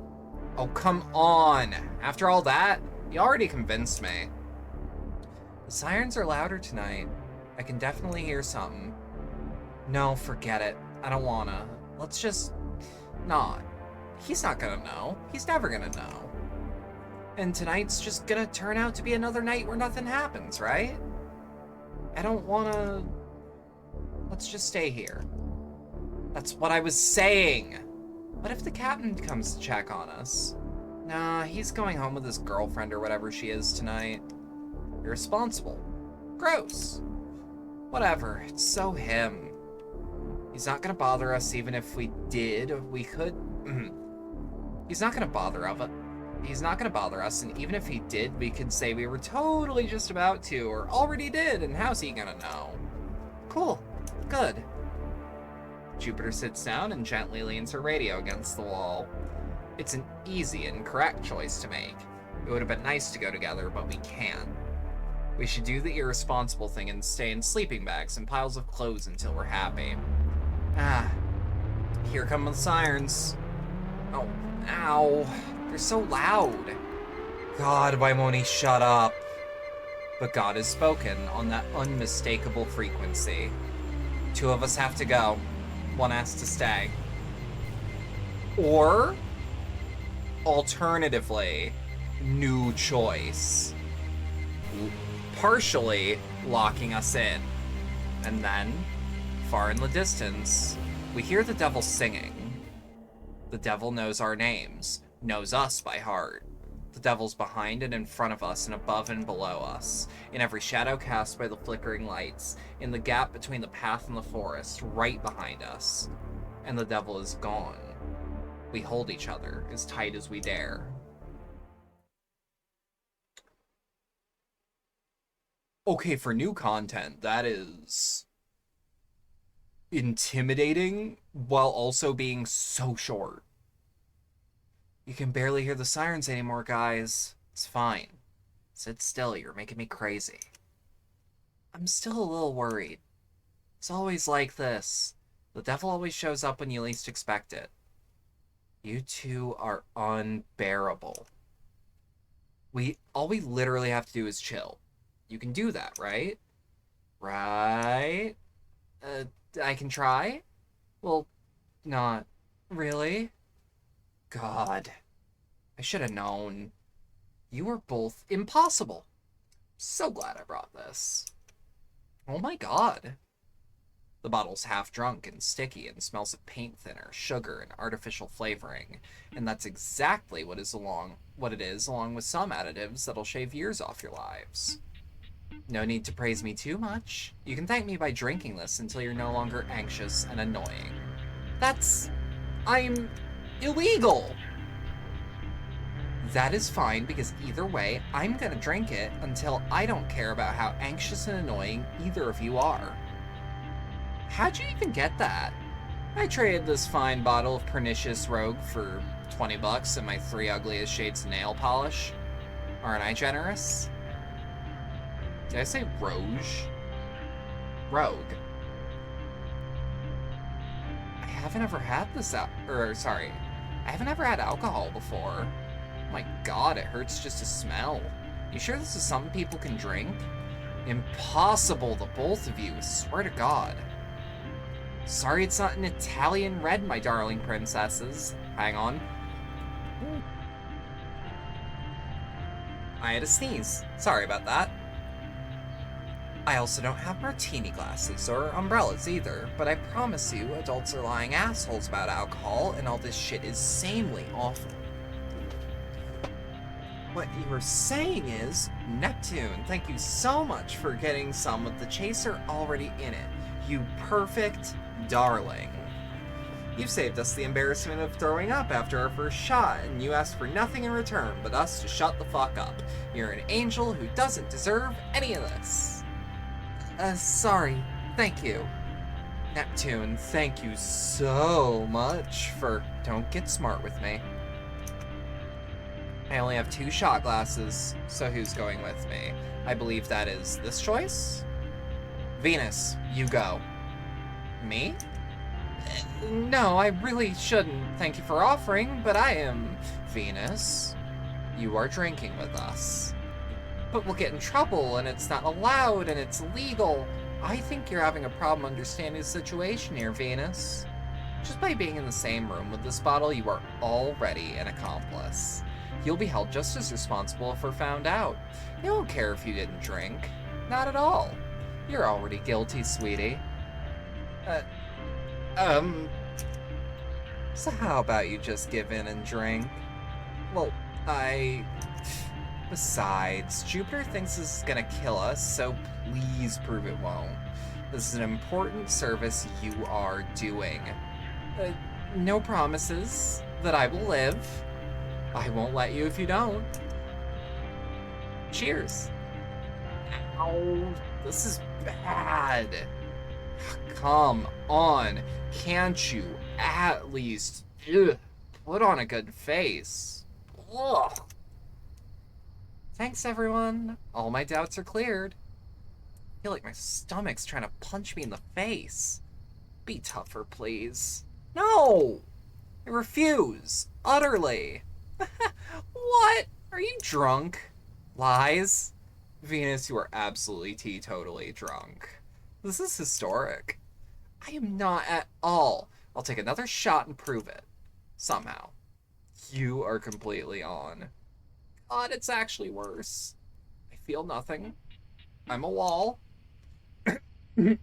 Oh, come on! After all that, you already convinced me. The sirens are louder tonight. I can definitely hear something. No, forget it. I don't wanna. Let's just not. He's not gonna know. He's never gonna know. And tonight's just gonna turn out to be another night where nothing happens, right? I don't wanna... Let's just stay here. That's what I was saying. What if the captain comes to check on us? Nah, he's going home with his girlfriend or whatever she is tonight. Irresponsible. Gross. Whatever, it's so him. He's not gonna bother us even if we did. We could... He's not gonna bother us, and even if he did, we could say we were totally just about to, or already did, and how's he gonna know? Cool. Good. Jupiter sits down and gently leans her radio against the wall. It's an easy and correct choice to make. It would have been nice to go together, but we can't. We should do the irresponsible thing and stay in sleeping bags and piles of clothes until we're happy. Ah, here come the sirens. Oh, ow. They're so loud. God, why won't he shut up? But God has spoken on that unmistakable frequency. 2 of us have to go. 1 has to stay. Or, alternatively, new choice. Partially locking us in. And then, far in the distance, we hear the devil singing. The devil knows our names, knows us by heart. The devil's behind and in front of us and above and below us, in every shadow cast by the flickering lights, in the gap between the path and the forest, right behind us. And the devil is gone. We hold each other as tight as we dare. Okay, for new content, that is intimidating while also being so short. You can barely hear the sirens anymore, guys. It's fine. Sit still, you're making me crazy. I'm still a little worried. It's always like this. The devil always shows up when you least expect it. You 2 are unbearable. All we literally have to do is chill. You can do that, right? Right? I can try? Well, not really. God. I should have known. You are both impossible. So glad I brought this. Oh my god. The bottle's half drunk and sticky and smells of paint thinner, sugar, and artificial flavoring. And that's exactly what it is, along with some additives that'll shave years off your lives. No need to praise me too much. You can thank me by drinking this until you're no longer anxious and annoying. I'm illegal! That is fine, because either way, I'm gonna drink it until I don't care about how anxious and annoying either of you are. How'd you even get that? I traded this fine bottle of pernicious rogue for $20 and my 3 ugliest shades of nail polish. Aren't I generous? Did I say Rogue? Rogue. I haven't ever had I haven't ever had alcohol before. Oh my god, it hurts just to smell. You sure this is something people can drink? Impossible, the both of you, swear to god. Sorry it's not an Italian red, my darling princesses. Hang on. I had a sneeze. Sorry about that. I also don't have martini glasses or umbrellas either, but I promise you, adults are lying assholes about alcohol, and all this shit is sanely awful. What you were saying is, Neptune, thank you so much for getting some with the chaser already in it. You perfect darling. You've saved us the embarrassment of throwing up after our first shot, and you asked for nothing in return but us to shut the fuck up. You're an angel who doesn't deserve any of this. Sorry. Thank you. Neptune, thank you so much for... Don't get smart with me. I only have 2 shot glasses, so who's going with me? I believe that is this choice? Venus, you go. Me? No, I really shouldn't. Thank you for offering, but I am... Venus, you are drinking with us. But we'll get in trouble, and it's not allowed, and it's illegal. I think you're having a problem understanding the situation here, Venus. Just by being in the same room with this bottle, you are already an accomplice. You'll be held just as responsible if we're found out. They won't care if you didn't drink. Not at all. You're already guilty, sweetie. So how about you just give in and drink? Well, Besides, Jupiter thinks this is gonna kill us, so please prove it won't. This is an important service you are doing. No promises that I will live. I won't let you if you don't. Cheers. Ow, this is bad. Come on, can't you at least put on a good face? Ugh. Thanks, everyone. All my doubts are cleared. I feel like my stomach's trying to punch me in the face. Be tougher, please. No! I refuse. Utterly. What? Are you drunk? Lies? Venus, you are absolutely teetotally drunk. This is historic. I am not at all. I'll take another shot and prove it. Somehow. You are completely on. God, it's actually worse. I feel nothing. I'm a wall. How does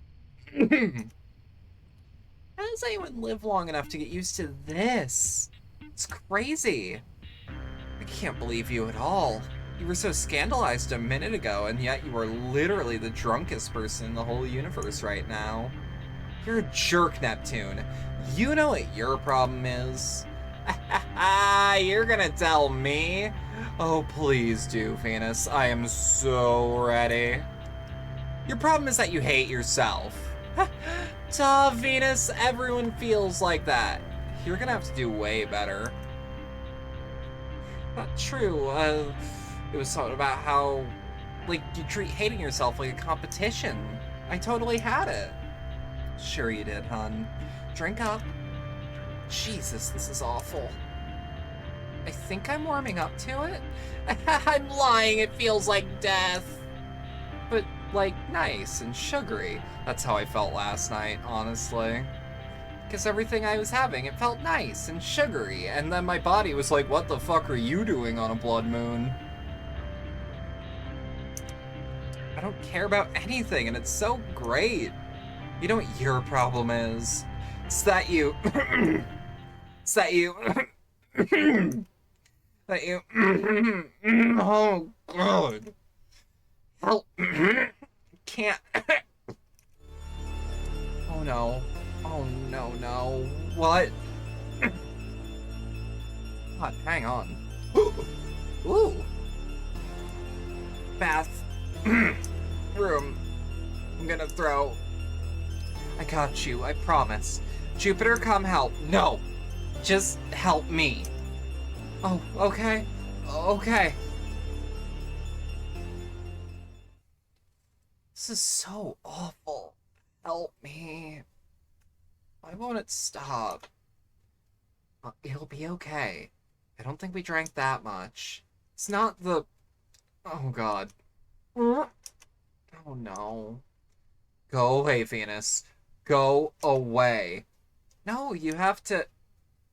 anyone live long enough to get used to this? It's crazy. I can't believe you at all. You were so scandalized a minute ago, and yet you are literally the drunkest person in the whole universe right now. You're a jerk, Neptune. You know what your problem is? You're gonna tell me? Oh, please do, Venus. I am so ready. Your problem is that you hate yourself. Duh, Venus. Everyone feels like that. You're gonna have to do way better. Not true. It was something about how, like, you treat hating yourself like a competition. I totally had it. Sure you did, hun. Drink up. Jesus, this is awful. I think I'm warming up to it. I'm lying, it feels like death. But, like, nice and sugary. That's how I felt last night, honestly. Because everything I was having, it felt nice and sugary. And then my body was like, what the fuck are you doing on a blood moon? I don't care about anything, and it's so great. You know what your problem is? It's that you... it's that you... that you... oh, God. Help. Can't... oh, no. Oh, no, no. What? God, hang on. Ooh. Bath. Room. I'm gonna throw... I got you, I promise. Jupiter, come help. No. Just help me. Oh, okay. Okay. This is so awful. Help me. Why won't it stop? It'll be okay. I don't think we drank that much. It's not the... Oh, God. Oh, no. Go away, Venus. Go away. No, you have to...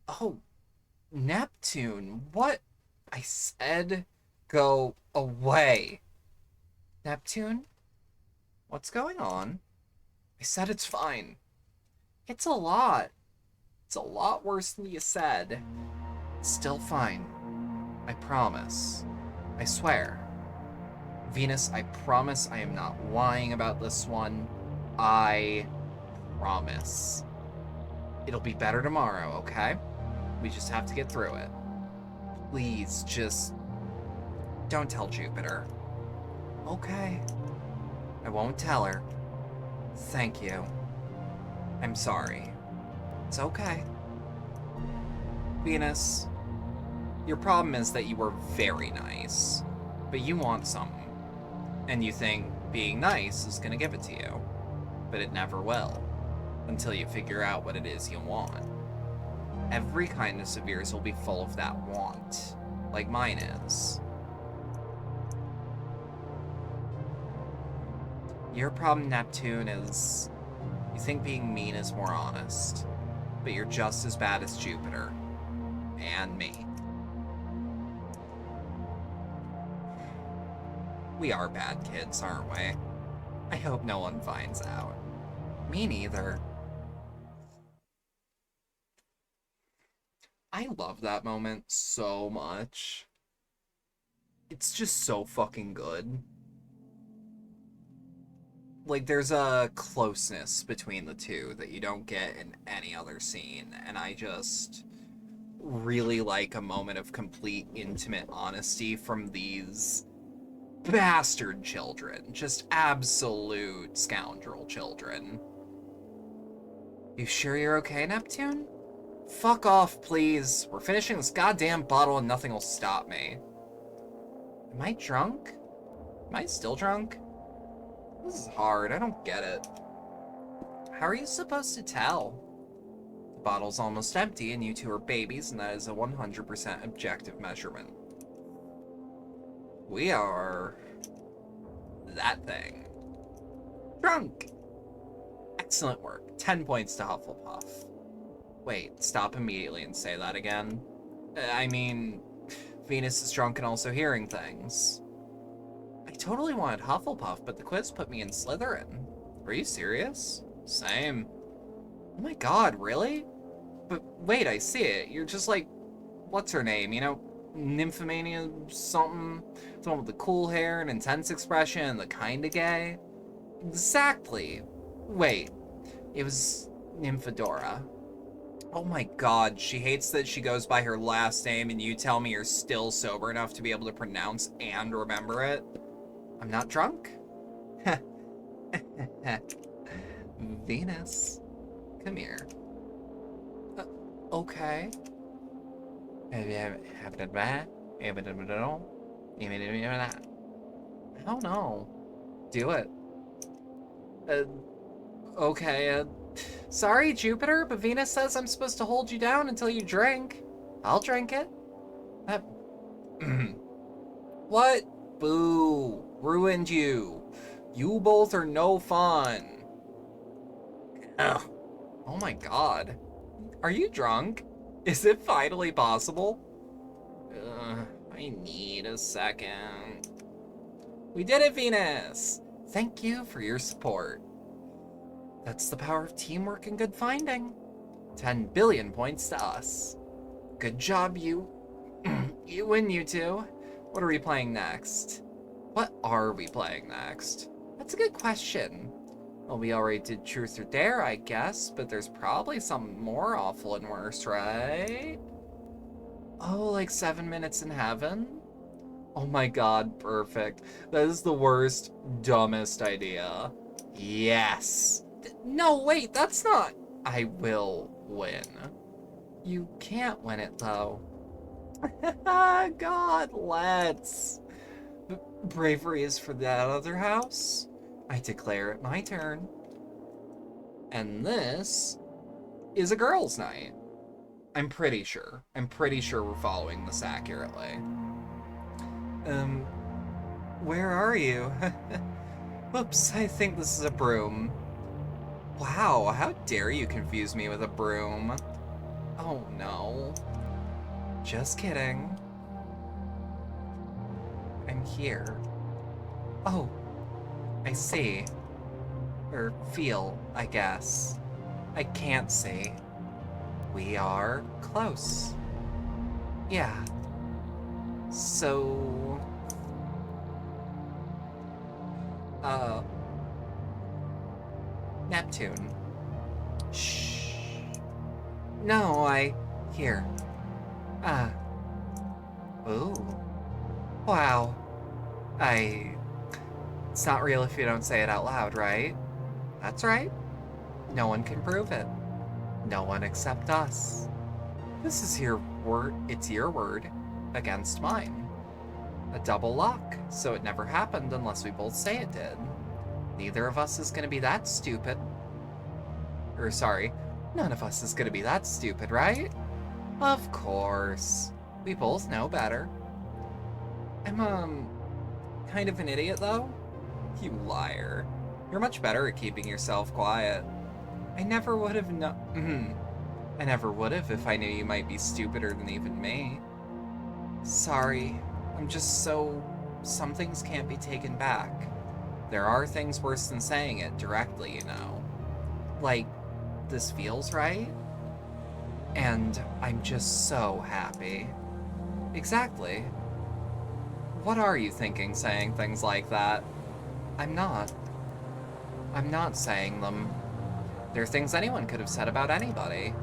Oh, Neptune. What? I said go away. Neptune? What's going on? I said it's fine. It's a lot. It's a lot worse than you said. It's still fine. I promise. I swear. Venus, I promise I am not lying about this one. I promise. It'll be better tomorrow, okay? We just have to get through it. Please, just... don't tell Jupiter. Okay. I won't tell her. Thank you. I'm sorry. It's okay. Venus, your problem is that you were very nice, but you want something. And you think being nice is gonna give it to you. But it never will. Until you figure out what it is you want. Every kindness of yours will be full of that want. Like mine is. Your problem, Neptune, is you think being mean is more honest, but you're just as bad as Jupiter. And me. We are bad kids, aren't we? I hope no one finds out. Me neither. I love that moment so much. It's just so fucking good. Like, there's a closeness between the two that you don't get in any other scene, and I just really like a moment of complete intimate honesty from these bastard children. Just absolute scoundrel children. You sure you're okay, Neptune? Fuck off, please. We're finishing this goddamn bottle and nothing will stop me. Am I drunk? Am I still drunk? This is hard. I don't get it. How are you supposed to tell? The bottle's almost empty and you two are babies, and that is a 100% objective measurement. We are... that thing. Drunk! Excellent work. 10 points to Hufflepuff. Wait, stop immediately and say that again. I mean, Venus is drunk and also hearing things. I totally wanted Hufflepuff, but the quiz put me in Slytherin. Are you serious? Same. Oh my god, really? But wait, I see it. You're just like, what's her name, you know? Nymphomania something? The one with the cool hair and intense expression and the kinda gay? Exactly. Wait, it was Nymphadora. Oh my god, she hates that she goes by her last name and you tell me you're still sober enough to be able to pronounce and remember it? I'm not drunk? Venus, come here. Okay. I don't know. Do it. Okay, sorry, Jupiter, but Venus says I'm supposed to hold you down until you drink. I'll drink it. What? Boo. Ruined you. You both are no fun. Ugh. Oh my god. Are you drunk? Is it finally possible? I need a second. We did it, Venus! Thank you for your support. That's the power of teamwork and good finding. 10 billion points to us. Good job, you. You win, you two. What are we playing next? What are we playing next? That's a good question. Well, we already did Truth or Dare, I guess, but there's probably something more awful and worse, right? Oh, like 7 Minutes in Heaven? Oh my god, perfect. That is the worst, dumbest idea. Yes. No, wait, that's not... I will win. You can't win it, though. God, let's. Bravery is for that other house. I declare it my turn. And this is a girls' night. I'm pretty sure. I'm pretty sure we're following this accurately. Where are you? Whoops, I think this is a broom. Wow, how dare you confuse me with a broom? Oh no. Just kidding. I'm here. Oh, I see. Or feel, I guess. I can't see. We are close. Yeah. So... Neptune. Shh. No, Here. Ooh. Wow. It's not real if you don't say it out loud, right? That's right. No one can prove it. No one except us. This is your word, it's your word against mine. A double lock, so it never happened unless we both say it did. Neither of us is gonna be that stupid. Or sorry, none of us is gonna be that stupid, right? Of course. We both know better. I'm, kind of an idiot, though. You liar. You're much better at keeping yourself quiet. I never would have I never would have if I knew you might be stupider than even me. Sorry, I'm just so... Some things can't be taken back. There are things worse than saying it directly, you know. Like, this feels right? And I'm just so happy. Exactly. What are you thinking saying things like that? I'm not. I'm not saying them. They're things anyone could have said about anybody.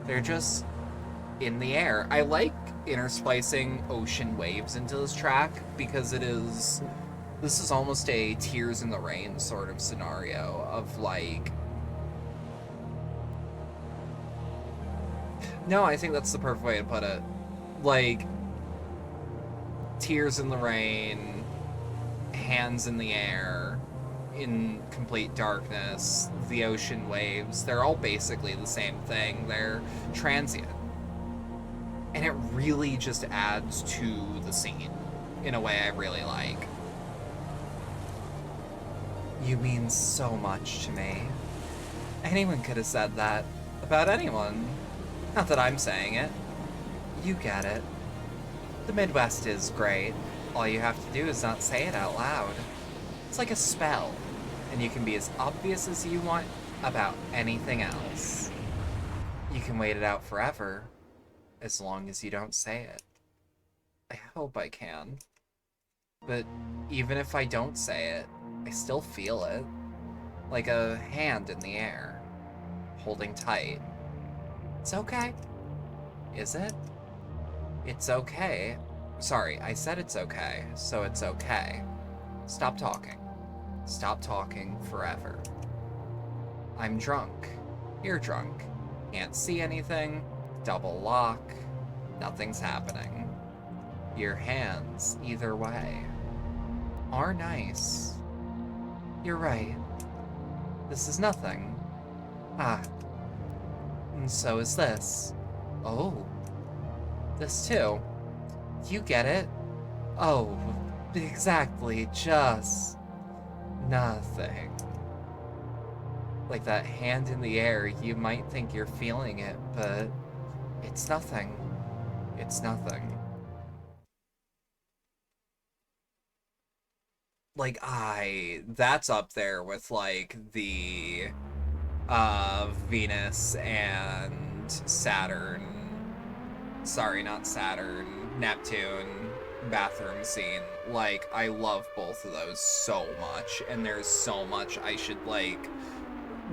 They're just in the air. I like intersplicing ocean waves into this track because this is almost a Tears in the Rain sort of scenario of like... No, I think that's the perfect way to put it. Like, tears in the rain, hands in the air, in complete darkness, the ocean waves, they're all basically the same thing. They're transient. And it really just adds to the scene in a way I really like. You mean so much to me. Anyone could have said that about anyone. Not that I'm saying it. You get it. The Midwest is great. All you have to do is not say it out loud. It's like a spell, and you can be as obvious as you want about anything else. You can wait it out forever, as long as you don't say it. I hope I can. But even if I don't say it, I still feel it. Like a hand in the air, holding tight. It's okay. Is it? It's okay. Sorry, I said it's okay, so it's okay. Stop talking. Stop talking forever. I'm drunk. You're drunk. Can't see anything. Double lock. Nothing's happening. Your hands, either way, are nice. You're right. This is nothing. Ah. And so is this. Oh. This too. You get it? Oh, exactly, just nothing. Like that hand in the air, you might think you're feeling it, but it's nothing. It's nothing. Like, that's up there with, like, the, Venus and Saturn. Sorry, not Saturn. Neptune bathroom scene. Like, I love both of those so much, and there's so much I should, like,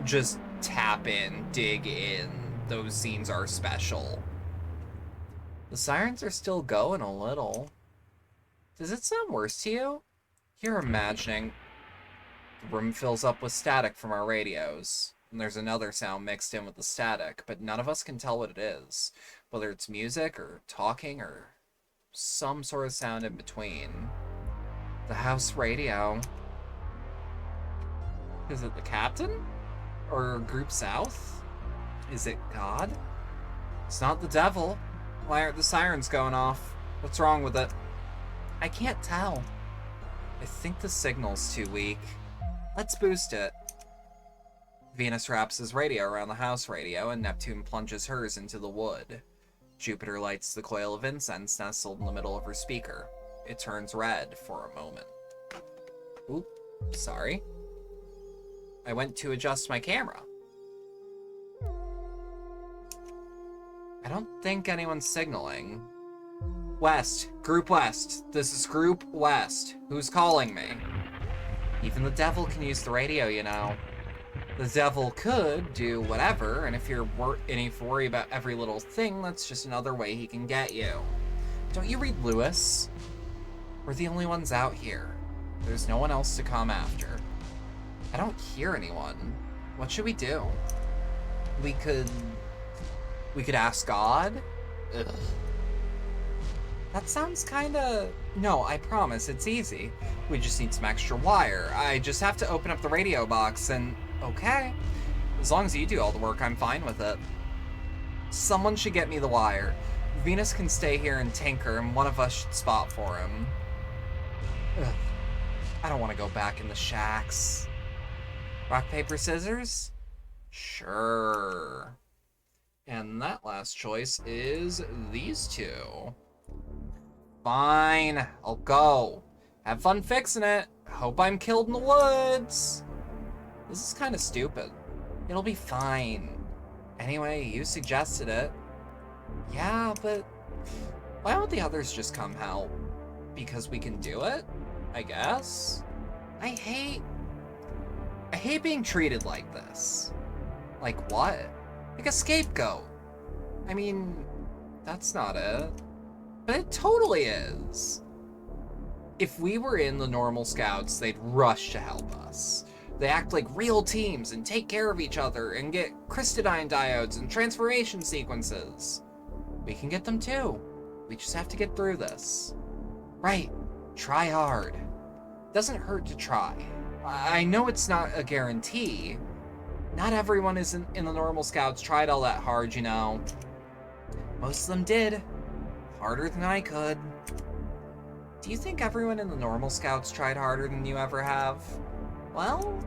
just tap in, dig in. Those scenes are special. The sirens are still going a little. Does it sound worse to you? You're imagining. The room fills up with static from our radios, and there's another sound mixed in with the static, but none of us can tell what it is. Whether it's music, or talking, or some sort of sound in between. The house radio. Is it the captain? Or Group South? Is it God? It's not the devil. Why aren't the sirens going off? What's wrong with it? I can't tell. I think the signal's too weak. Let's boost it. Venus wraps his radio around the house radio, and Neptune plunges hers into the wood. Jupiter lights the coil of incense nestled in the middle of her speaker. It turns red for a moment. Oop, sorry. I went to adjust my camera. I don't think anyone's signaling. West, Group West. This is Group West. Who's calling me? Even the devil can use the radio, you know. The devil could do whatever, and if you worry about every little thing, that's just another way he can get you. Don't you read Lewis? We're the only ones out here. There's no one else to come after. I don't hear anyone. What should we do? We could ask God? Ugh. That sounds kinda... No, I promise, it's easy. We just need some extra wire. I just have to open up the radio box and... Okay. As long as you do all the work, I'm fine with it. Someone should get me the wire. Venus can stay here and tinker, and one of us should spot for him. Ugh. I don't want to go back in the shacks. Rock, paper, scissors? Sure. And that last choice is these two. Fine, I'll go. Have fun fixing it. Hope I'm killed in the woods. This is kind of stupid. It'll be fine. Anyway, you suggested it. Yeah, but why don't the others just come help? Because we can do it? I guess? I hate being treated like this. Like what? Like a scapegoat. I mean, that's not it. But it totally is. If we were in the normal scouts, they'd rush to help us. They act like real teams and take care of each other and get crystadine diodes and transformation sequences. We can get them too. We just have to get through this. Right, try hard. Doesn't hurt to try. I know it's not a guarantee. Not everyone in the normal scouts tried all that hard, you know. Most of them did. Harder than I could. Do you think everyone in the normal scouts tried harder than you ever have? Well,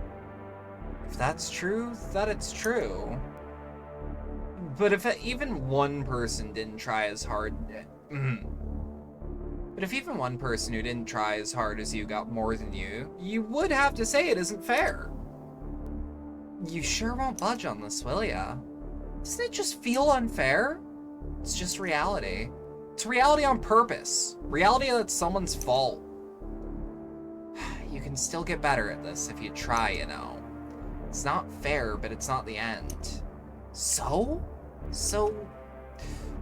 if that's true, then it's true. But if even one person didn't try as hard... But if even one person who didn't try as hard as you got more than you would have to say it isn't fair. You sure won't budge on this, will ya? Doesn't it just feel unfair? It's just reality. It's reality on purpose. Reality that's someone's fault. You can still get better at this if you try, you know. It's not fair, but it's not the end. So,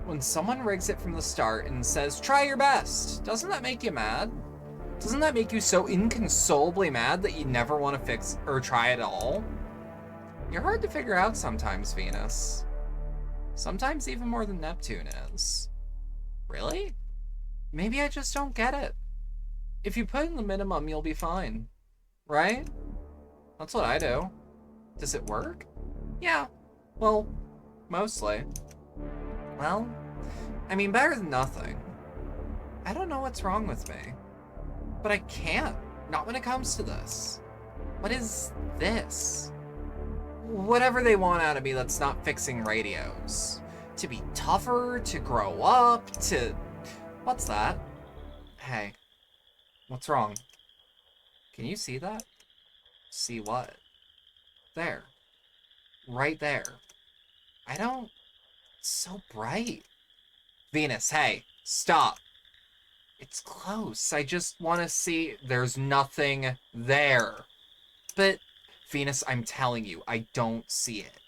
when someone rigs it from the start and says, try your best, doesn't that make you mad? Doesn't that make you so inconsolably mad that you never want to fix or try at all? You're hard to figure out sometimes, Venus. Sometimes even more than Neptune is. Really? Maybe I just don't get it. If you put in the minimum, you'll be fine. Right? That's what I do. Does it work? Yeah. Well, mostly. Well, I mean, better than nothing. I don't know what's wrong with me. But I can't. Not when it comes to this. What is this? Whatever they want out of me that's not fixing radios. To be tougher, to grow up, to... What's that? Hey. What's wrong? Can you see that? See what? There. Right there. I don't... It's so bright. Venus, hey, stop. It's close. I just want to see... There's nothing there. But, Venus, I'm telling you, I don't see it.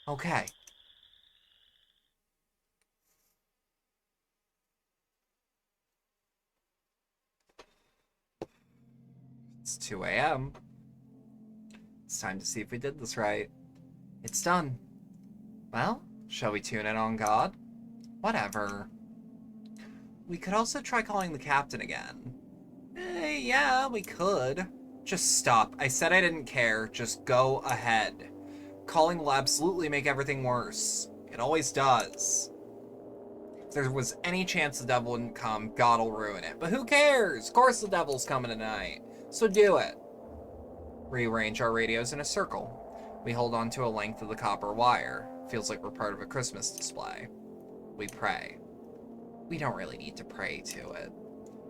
Okay. It's 2 a.m. It's time to see if we did this right. It's done. Well, shall we tune in on God? Whatever. We could also try calling the captain again. Yeah, we could. Just stop. I said I didn't care. Just go ahead. Calling will absolutely make everything worse. It always does. If there was any chance the devil wouldn't come, God will ruin it. But who cares? Of course the devil's coming tonight. So do it. Rearrange our radios in a circle. We hold on to a length of the copper wire. Feels like we're part of a Christmas display. We pray. We don't really need to pray to it.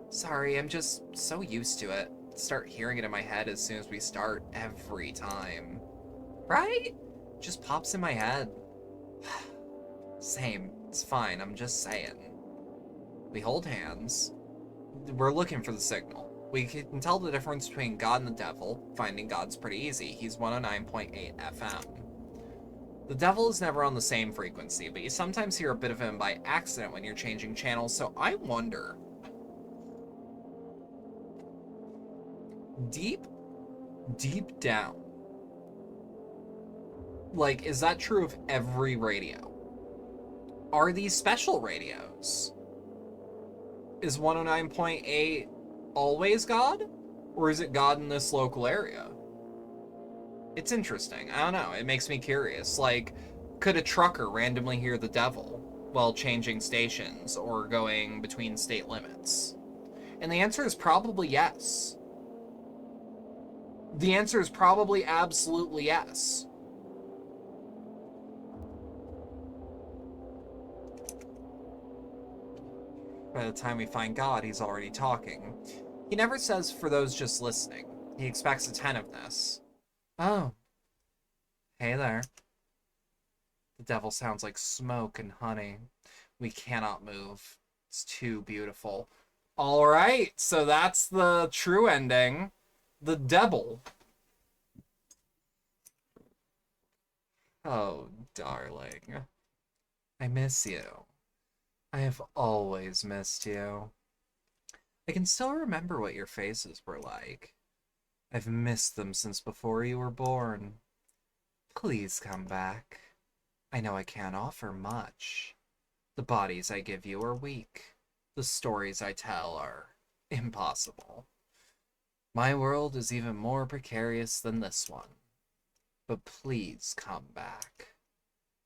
Sorry, I'm just so used to it. Start hearing it in my head as soon as we start every time. Right? Just pops in my head. Same. It's fine. I'm just saying. We hold hands. We're looking for the signal. We can tell the difference between God and the devil. Finding God's pretty easy. He's 109.8 FM. The devil is never on the same frequency, but you sometimes hear a bit of him by accident when you're changing channels, so I wonder... Deep down. Like, is that true of every radio? Are these special radios? Is 109.8 always God? Or is it God in this local area? It's interesting. I don't know. It makes me curious. Like, could a trucker randomly hear the devil while changing stations or going between state limits? And the answer is probably yes. The answer is probably absolutely yes. By the time we find God, he's already talking. He never says for those just listening. He expects attentiveness. Oh. Hey there. The devil sounds like smoke and honey. We cannot move. It's too beautiful. All right, so that's the true ending. The devil. Oh, darling. I miss you. I have always missed you. I can still remember what your faces were like. I've missed them since before you were born. Please come back. I know I can't offer much. The bodies I give you are weak. The stories I tell are impossible. My world is even more precarious than this one. But please come back.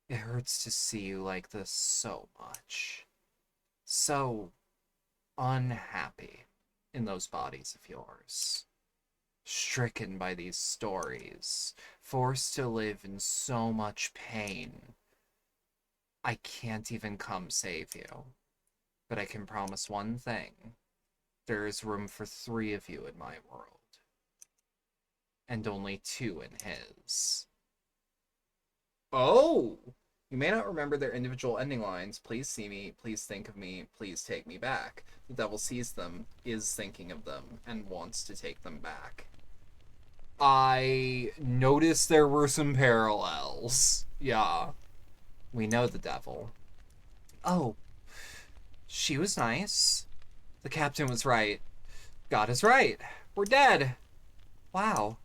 It hurts to see you like this so much. So unhappy in those bodies of yours. Stricken by these stories, forced to live in so much pain. I can't even come save you. But I can promise one thing. There is room for 3 of you in my world. And only 2 in his. Oh! You may not remember their individual ending lines. Please see me, please think of me, please take me back. The devil sees them, is thinking of them, and wants to take them back. I noticed there were some parallels. Yeah. We know the devil. Oh. She was nice. The captain was right. God is right. We're dead. Wow.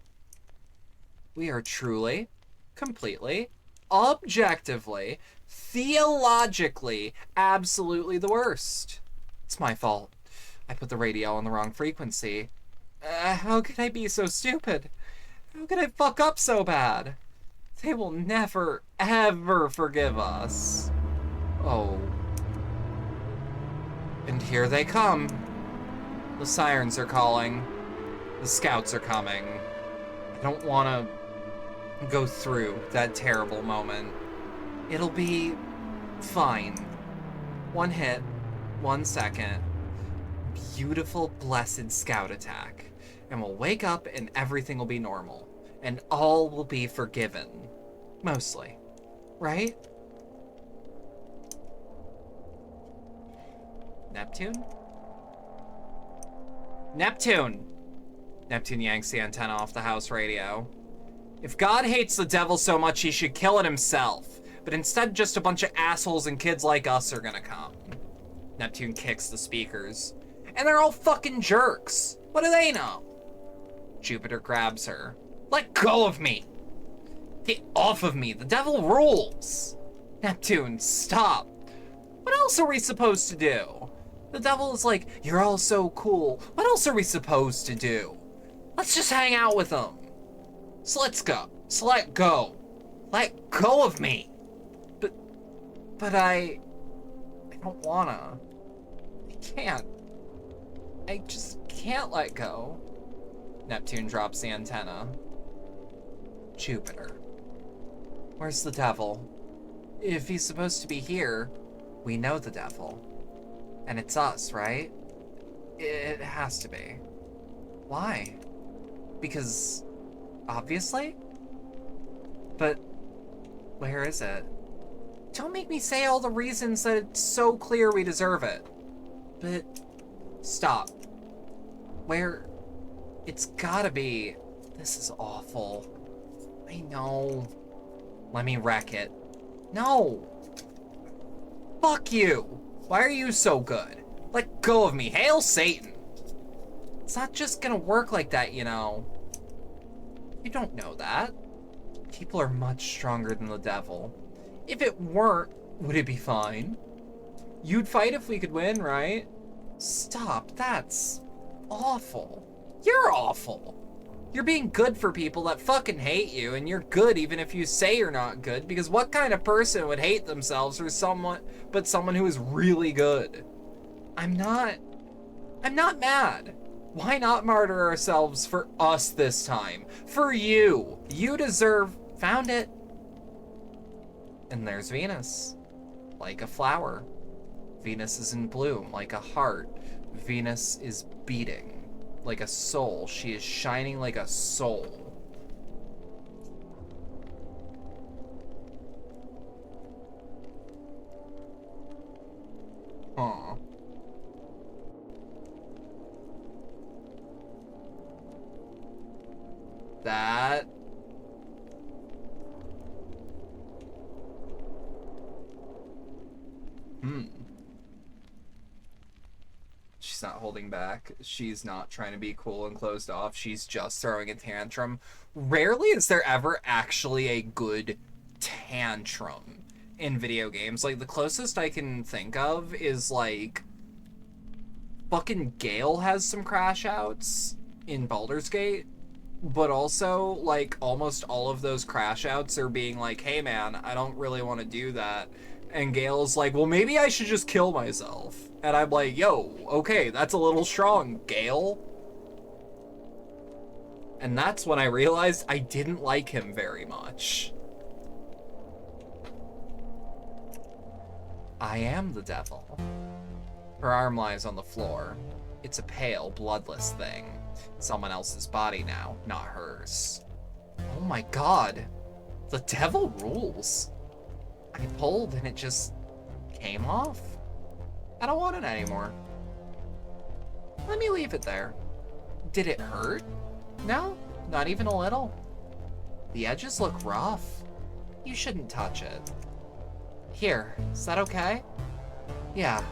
We are truly, completely, objectively, theologically, absolutely the worst. It's my fault. I put the radio on the wrong frequency. How could I be so stupid? How could I fuck up so bad? They will never, ever forgive us. Oh. And here they come. The sirens are calling. The scouts are coming. I don't want to go through that terrible moment. It'll be fine. 1 hit, 1 second. Beautiful, blessed scout attack. And we'll wake up and everything will be normal. And all will be forgiven. Mostly. Right? Neptune? Neptune! Neptune yanks the antenna off the house radio. If God hates the devil so much, he should kill it himself. But instead, just a bunch of assholes and kids like us are gonna come. Neptune kicks the speakers. And they're all fucking jerks. What do they know? Jupiter grabs her. Let go of me! Get off of me! The devil rules! Neptune, stop! What else are we supposed to do? The devil is like, you're all so cool. What else are we supposed to do? Let's just hang out with them. So let's go. So let go. Let go of me. But I don't wanna. I can't. I just can't let go. Neptune drops the antenna. Jupiter. Where's the devil? If he's supposed to be here, we know the devil. And it's us, right? It has to be. Why? Because, obviously? But, where is it? Don't make me say all the reasons that it's so clear we deserve it. But, stop. Where? It's gotta be. This is awful. I know. Let me wreck it. No! Fuck you! Why are you so good? Let go of me. Hail Satan! It's not just gonna work like that, you know. You don't know that. People are much stronger than the devil. If it weren't, would it be fine? You'd fight if we could win, right? Stop, that's awful. You're awful. You're being good for people that fucking hate you, and you're good even if you say you're not good, because what kind of person would hate themselves for someone who is really good? I'm not mad. Why not martyr ourselves for us this time? For you. You deserve... Found it. And there's Venus. Like a flower. Venus is in bloom, like a heart. Venus is beating. Like a soul. She is shining like a soul. Huh. That... She's not holding back. She's not trying to be cool and closed off. She's just throwing a tantrum. Rarely is there ever actually a good tantrum in video games. Like, the closest I can think of is, like, fucking Gale has some crash outs in Baldur's Gate. But also, like, almost all of those crash outs are being like, hey man, I don't really want to do that. And Gale's like, well, maybe I should just kill myself. And I'm like, yo, okay, that's a little strong, Gale. And that's when I realized I didn't like him very much. I am the devil. Her arm lies on the floor. It's a pale, bloodless thing. Someone else's body now, not hers. Oh my god. The devil rules. I pulled and it just came off. I don't want it anymore. Let me leave it there. Did it hurt? No, not even a little. The edges look rough. You shouldn't touch it. Here, is that okay? Yeah.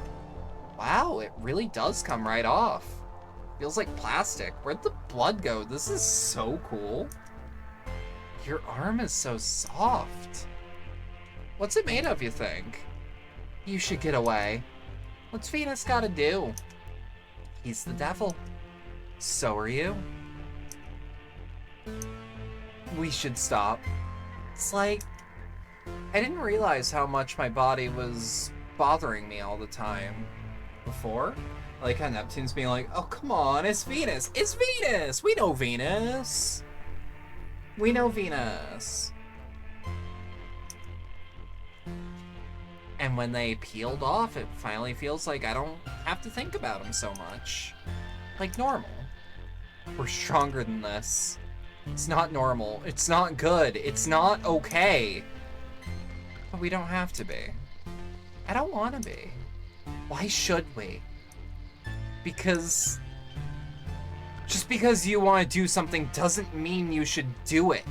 Wow, it really does come right off. Feels like plastic. Where'd the blood go? This is so cool. Your arm is so soft. What's it made of, you think? You should get away. What's Venus gotta do? He's the devil. So are you. We should stop. It's like... I didn't realize how much my body was bothering me all the time before. Like how Neptune's being like, oh, come on, it's Venus. It's Venus! We know Venus. We know Venus. And when they peeled off, it finally feels like I don't have to think about them so much. Like normal. We're stronger than this. It's not normal. It's not good. It's not okay. But we don't have to be. I don't want to be. Why should we? Because... just because you want to do something doesn't mean you should do it.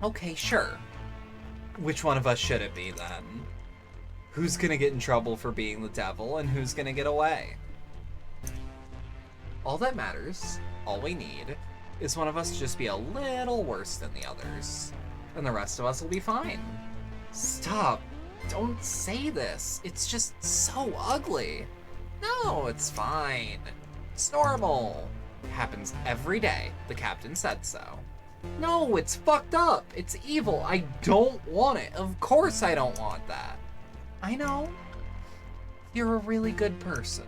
Okay, sure. Which one of us should it be, then? Who's gonna get in trouble for being the devil, and who's gonna get away? All that matters, all we need, is one of us to just be a little worse than the others. And the rest of us will be fine. Stop. Don't say this. It's just so ugly. No, it's fine. It's normal. It happens every day. The captain said so. No, it's fucked up. It's evil. I don't want it. Of course I don't want that. I know. You're a really good person.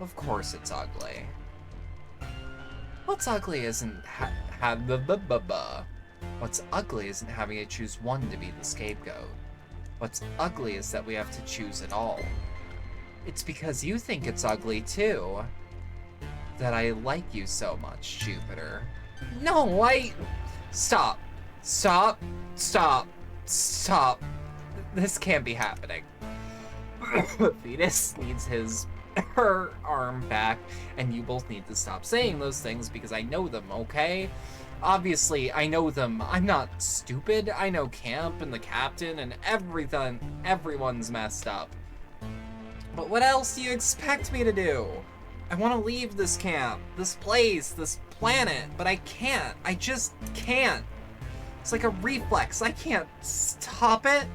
Of course it's ugly. What's ugly isn't What's ugly isn't having to choose one to be the scapegoat. What's ugly is that we have to choose it all. It's because you think it's ugly too that I like you so much, Jupiter. No, Stop. Stop. Stop. Stop. This can't be happening. Venus needs her arm back, and you both need to stop saying those things because I know them, okay? Obviously, I know them. I'm not stupid. I know Camp and the captain and everything. Everyone's messed up. But what else do you expect me to do? I want to leave this camp, this place, this planet, but I can't. I just can't. It's like a reflex. I can't stop it.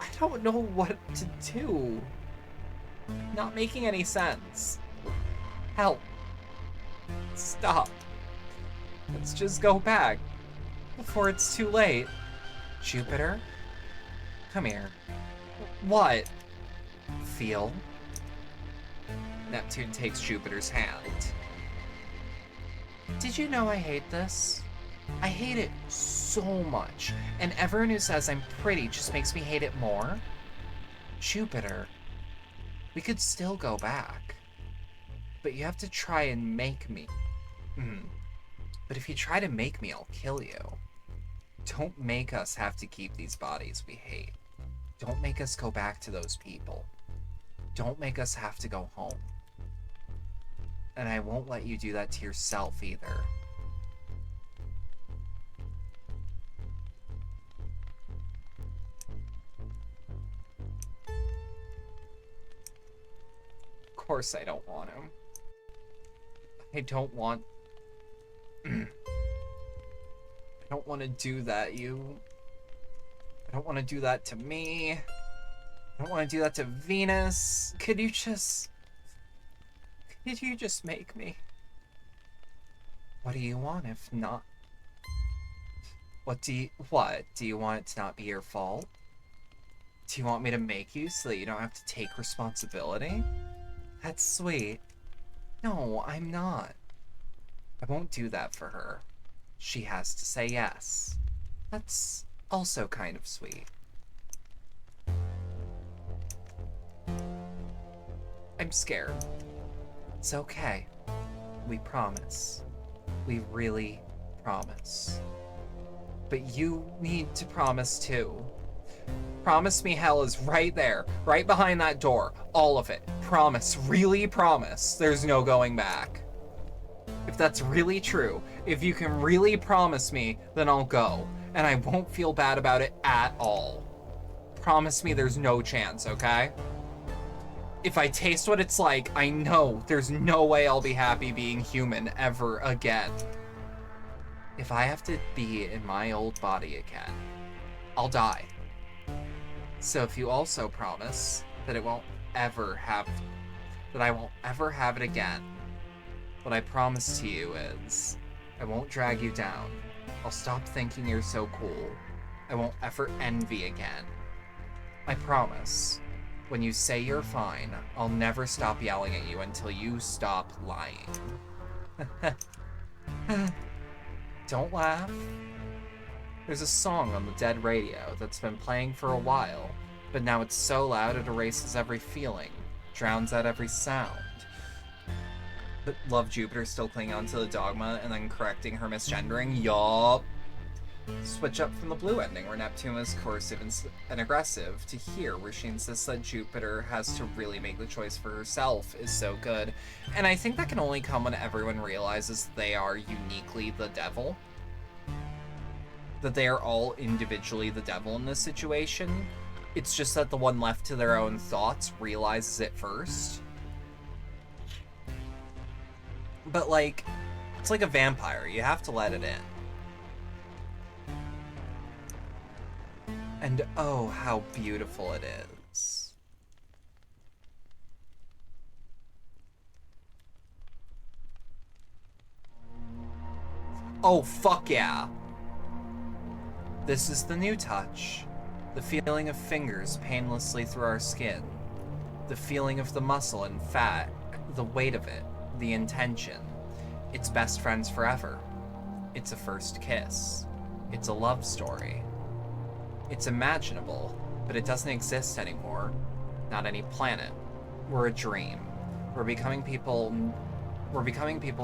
I don't know what to do. Not making any sense. Help. Stop. Let's just go back before it's too late. Jupiter? Come here. What? Feel? Neptune takes Jupiter's hand. Did you know I hate this? I hate it so much, and everyone who says I'm pretty just makes me hate it more. Jupiter, we could still go back, but you have to try and make me. But if you try to make me, I'll kill you. Don't make us have to keep these bodies we hate. Don't make us go back to those people. Don't make us have to go home. And I won't let you do that to yourself either. Of course I don't want him. I don't want... I don't want to do that, you. I don't want to do that to me. I don't want to do that to Venus. Could you just make me? What do you want if not? What? Do you want it to not be your fault? Do you want me to make you so that you don't have to take responsibility? That's sweet. No, I'm not. I won't do that for her. She has to say yes. That's also kind of sweet. I'm scared. It's okay. We promise. We really promise. But you need to promise too. Promise me hell is right there, right behind that door. All of it. Promise, really promise. There's no going back. If that's really true, if you can really promise me, then I'll go. And I won't feel bad about it at all. Promise me there's no chance, okay? If I taste what it's like, I know there's no way I'll be happy being human ever again. If I have to be in my old body again, I'll die. So if you also promise that I won't ever have it again, what I promise to you is, I won't drag you down. I'll stop thinking you're so cool. I won't ever envy again. I promise. When you say you're fine, I'll never stop yelling at you until you stop lying. Don't laugh. There's a song on the dead radio that's been playing for a while, but now it's so loud it erases every feeling, drowns out every sound. But love Jupiter still clinging onto the dogma and then correcting her misgendering. Yup. Switch up from the blue ending, where Neptune is coercive and aggressive, to here, where she insists that Jupiter has to really make the choice for herself, is so good. And I think that can only come when everyone realizes they are uniquely the devil. That they are all individually the devil in this situation. It's just that the one left to their own thoughts realizes it first. But, like, it's like a vampire. You have to let it in. And oh, how beautiful it is. Oh, fuck yeah. This is the new touch. The feeling of fingers painlessly through our skin. The feeling of the muscle and fat, the weight of it, the intention. It's best friends forever. It's a first kiss. It's a love story. It's imaginable, but it doesn't exist anymore. Not any planet. We're a dream. We're becoming people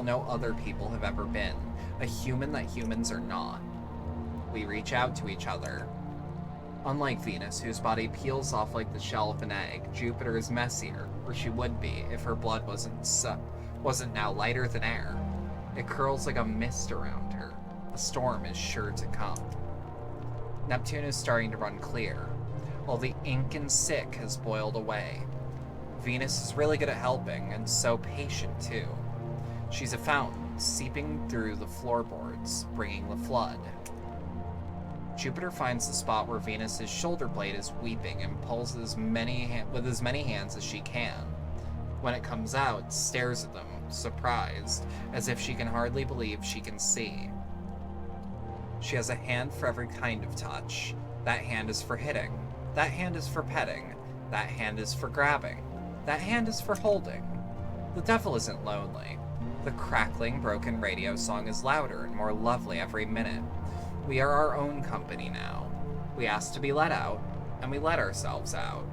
no other people have ever been. A human that humans are not. We reach out to each other. Unlike Venus, whose body peels off like the shell of an egg, Jupiter is messier, or she would be if her blood wasn't now lighter than air. It curls like a mist around her. A storm is sure to come. Neptune is starting to run clear. All the ink and sick has boiled away. Venus is really good at helping, and so patient too. She's a fountain, seeping through the floorboards, bringing the flood. Jupiter finds the spot where Venus's shoulder blade is weeping and pulls with as many hands as she can. When it comes out, stares at them, surprised, as if she can hardly believe she can see. She has a hand for every kind of touch. That hand is for hitting. That hand is for petting. That hand is for grabbing. That hand is for holding. The devil isn't lonely. The crackling, broken radio song is louder and more lovely every minute. We are our own company now. We ask to be let out, and we let ourselves out.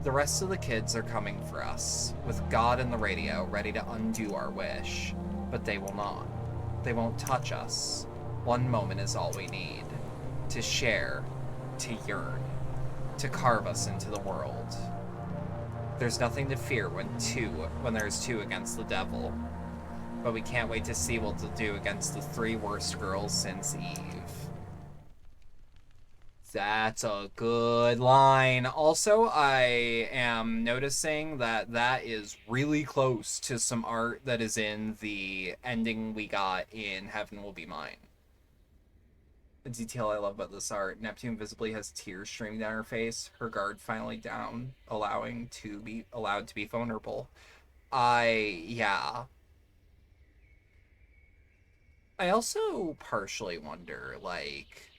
The rest of the kids are coming for us, with God and the radio ready to undo our wish, but they will not. They won't touch us. One moment is all we need. To share, to yearn, to carve us into the world. There's nothing to fear when there's two against the devil, but we can't wait to see what they'll do against the three worst girls since Eve. That's a good line. Also, I am noticing that that is really close to some art that is in the ending we got in Heaven Will Be Mine. The detail I love about this art, Neptune visibly has tears streaming down her face, her guard finally down, allowed to be vulnerable. Yeah. I also partially wonder, like,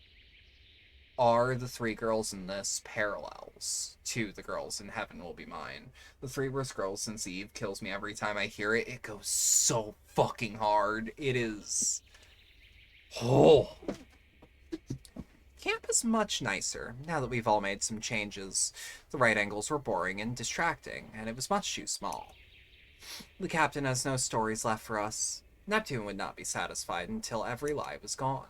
are the three girls in this parallels to the girls in Heaven Will Be Mine? The three worst girls since Eve kills me every time I hear it. It goes so fucking hard. It is... Oh. Camp is much nicer, now that we've all made some changes. The right angles were boring and distracting, and it was much too small. The captain has no stories left for us. Neptune would not be satisfied until every lie was gone.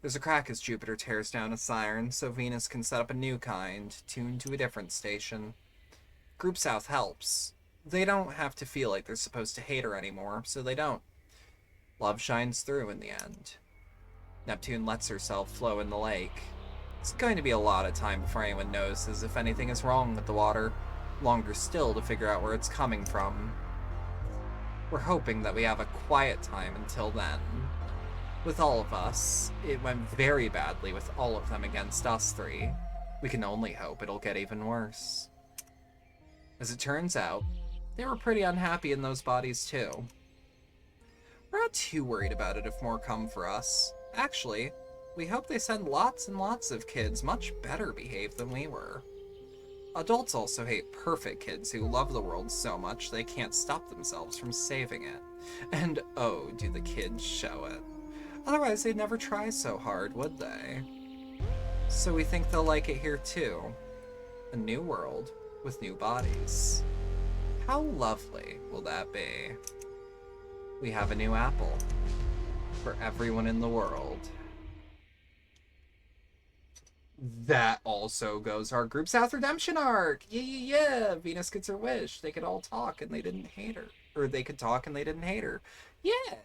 There's a crack as Jupiter tears down a siren, so Venus can set up a new kind, tuned to a different station. Group South helps. They don't have to feel like they're supposed to hate her anymore, so they don't. Love shines through in the end. Neptune lets herself flow in the lake. It's going to be a lot of time before anyone notices if anything is wrong with the water. Longer still to figure out where it's coming from. We're hoping that we have a quiet time until then. With all of us, it went very badly with all of them against us three. We can only hope it'll get even worse. As it turns out, they were pretty unhappy in those bodies too. We're not too worried about it if more come for us. Actually, we hope they send lots and lots of kids much better behaved than we were. Adults also hate perfect kids who love the world so much they can't stop themselves from saving it. And oh, do the kids show it. Otherwise, they'd never try so hard, would they? So we think they'll like it here too. A new world with new bodies. How lovely will that be? We have a new apple for everyone in the world. That also goes our Group South Redemption arc. Yeah. Venus gets her wish. They could all talk and they didn't hate her. Or they could talk and they didn't hate her. Yeah.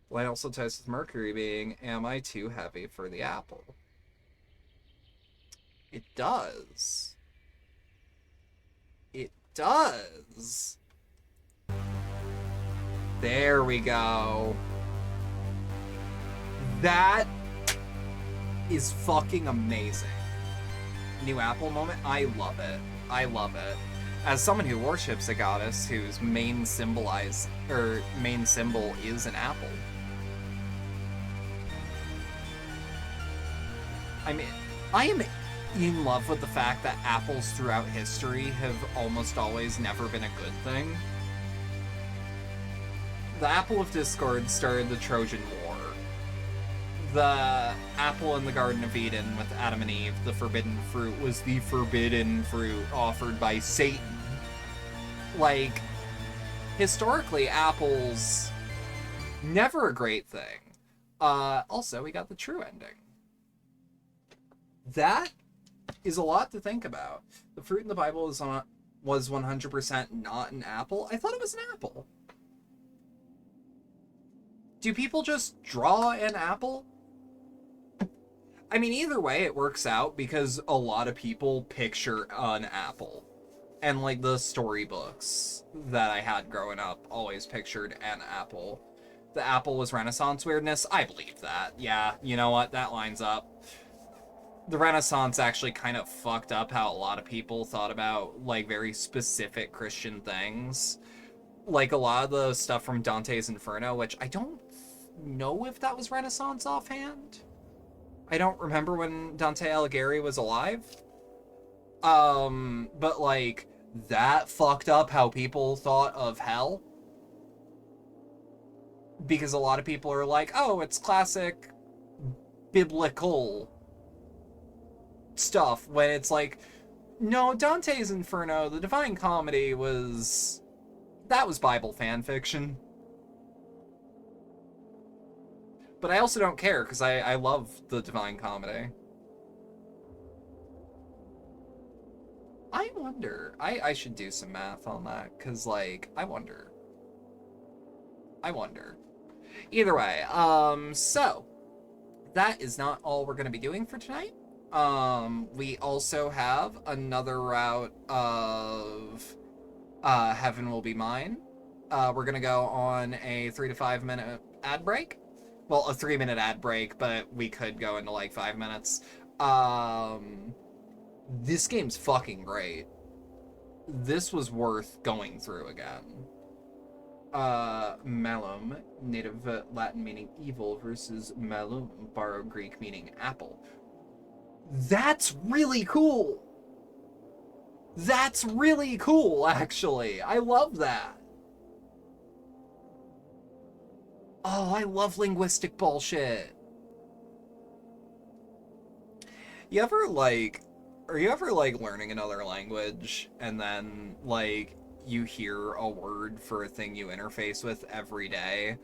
Line also ties with Mercury being, am I too heavy for the apple? It does. It does. There we go. That is fucking amazing. New apple moment? I love it. I love it. As someone who worships a goddess whose main symbol is an apple. I mean, I am in love with the fact that apples throughout history have almost always never been a good thing. The Apple of Discord started the Trojan War. The apple in the Garden of Eden with Adam and Eve, the forbidden fruit, was the forbidden fruit offered by Satan. Like, historically, apples, never a great thing. Also, we got the true ending. That is a lot to think about. The fruit in the Bible was 100% not an apple. I thought it was an apple. Do people just draw an apple? I mean, either way, it works out because a lot of people picture an apple. And, like, the storybooks that I had growing up always pictured an apple. The apple was Renaissance weirdness. I believe that. Yeah, you know what? That lines up. The Renaissance actually kind of fucked up how a lot of people thought about, like, very specific Christian things. Like, a lot of the stuff from Dante's Inferno, which I don't know if that was Renaissance offhand. I don't remember when Dante Alighieri was alive. But like that fucked up how people thought of hell because a lot of people are like, oh, it's classic biblical stuff when it's like, no, Dante's Inferno, the Divine Comedy that was Bible fan fiction. But I also don't care because I love the Divine Comedy. I wonder. I should do some math on that because, like, I wonder. I wonder. Either way, so that is not all we're going to be doing for tonight. We also have another route of Heaven Will Be Mine. We're going to go on a 3 to 5 minute ad break. Well, a 3 minute ad break, but we could go into like 5 minutes. This game's fucking great. This was worth going through again. Malum, native Latin meaning evil, versus malum, borrowed Greek meaning apple. That's really cool. That's really cool, actually. I love that. Oh, I love linguistic bullshit. You ever like, are you ever like learning another language and then like you hear a word for a thing you interface with every day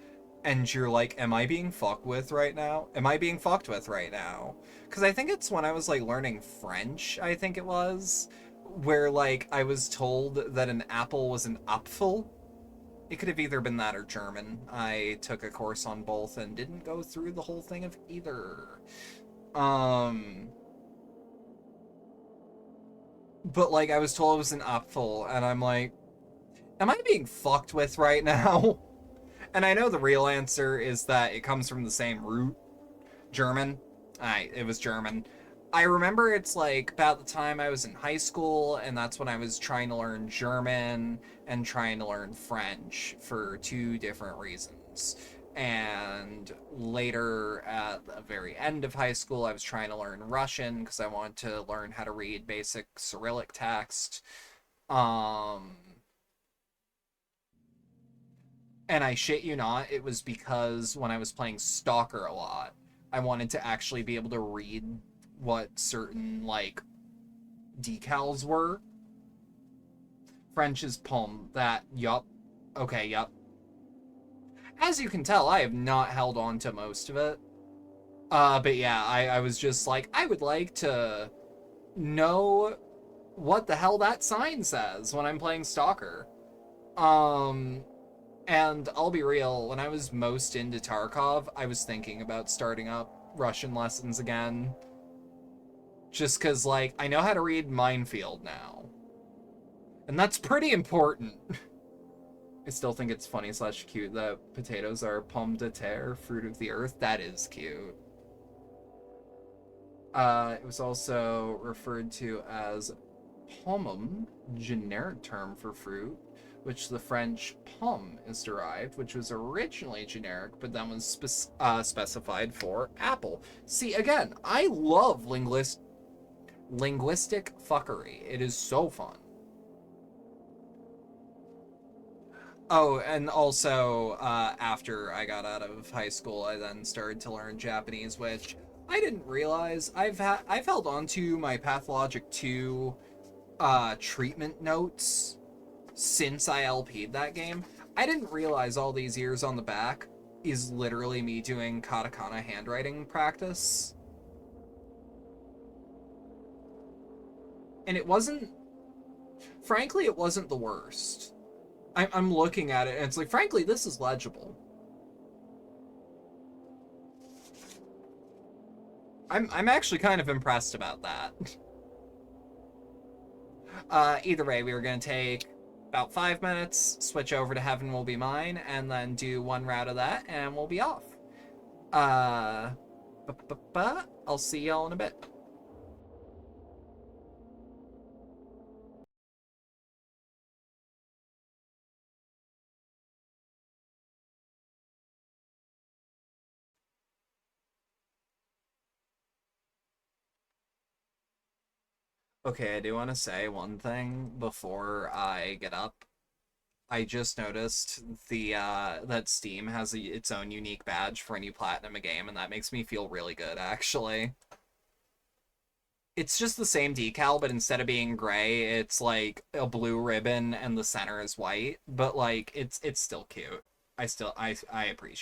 and you're like, am I being fucked with right now? Am I being fucked with right now? Because I think it's when I was like learning French, I think it was, where like I was told that an apple was an Apfel. It could have either been that or German. I took a course on both and didn't go through the whole thing of either. Um, but like I was told it was an Apfel, and I'm like, am I being fucked with right now? And I know the real answer is that it comes from the same root, German. It was German. I remember it's like about the time I was in high school, and that's when I was trying to learn German and trying to learn French for two different reasons. And later, at the very end of high school, I was trying to learn Russian because I wanted to learn how to read basic Cyrillic text. Um, and I shit you not, it was because when I was playing Stalker a lot, I wanted to actually be able to read what certain like decals were. French is pomme. That yup. Okay, yup. As you can tell, I have not held on to most of it. But yeah, I was just like, I would like to know what the hell that sign says when I'm playing Stalker. Um, And I'll be real, when I was most into Tarkov, I was thinking about starting up Russian lessons again. Just because, like, I know how to read Minefield now. And that's pretty important. I still think it's funny slash cute that potatoes are pomme de terre, fruit of the earth. That is cute. It was also referred to as pomum, generic term for fruit, which the French pomme is derived, which was originally generic, but then was specified for apple. See, again, I love linguistic fuckery. It is so fun. Oh, and also, after I got out of high school, I then started to learn Japanese, which I didn't realize. I've held on to my Pathologic 2 treatment notes since I LP'd that game. I didn't realize all these years on the back is literally me doing katakana handwriting practice. And it wasn't, frankly, it wasn't the worst. I'm looking at it and it's like, frankly, this is legible. I'm actually kind of impressed about that. Either way, we were going to take about 5 minutes, switch over to Heaven Will Be Mine, and then do one route of that, and we'll be off. Uh, I'll see y'all in a bit. Okay, I do want to say one thing before I get up. I just noticed the that Steam has its own unique badge for when you platinum a game, and that makes me feel really good actually. It's just the same decal, but instead of being gray, it's like a blue ribbon and the center is white, but like it's still cute. I appreciate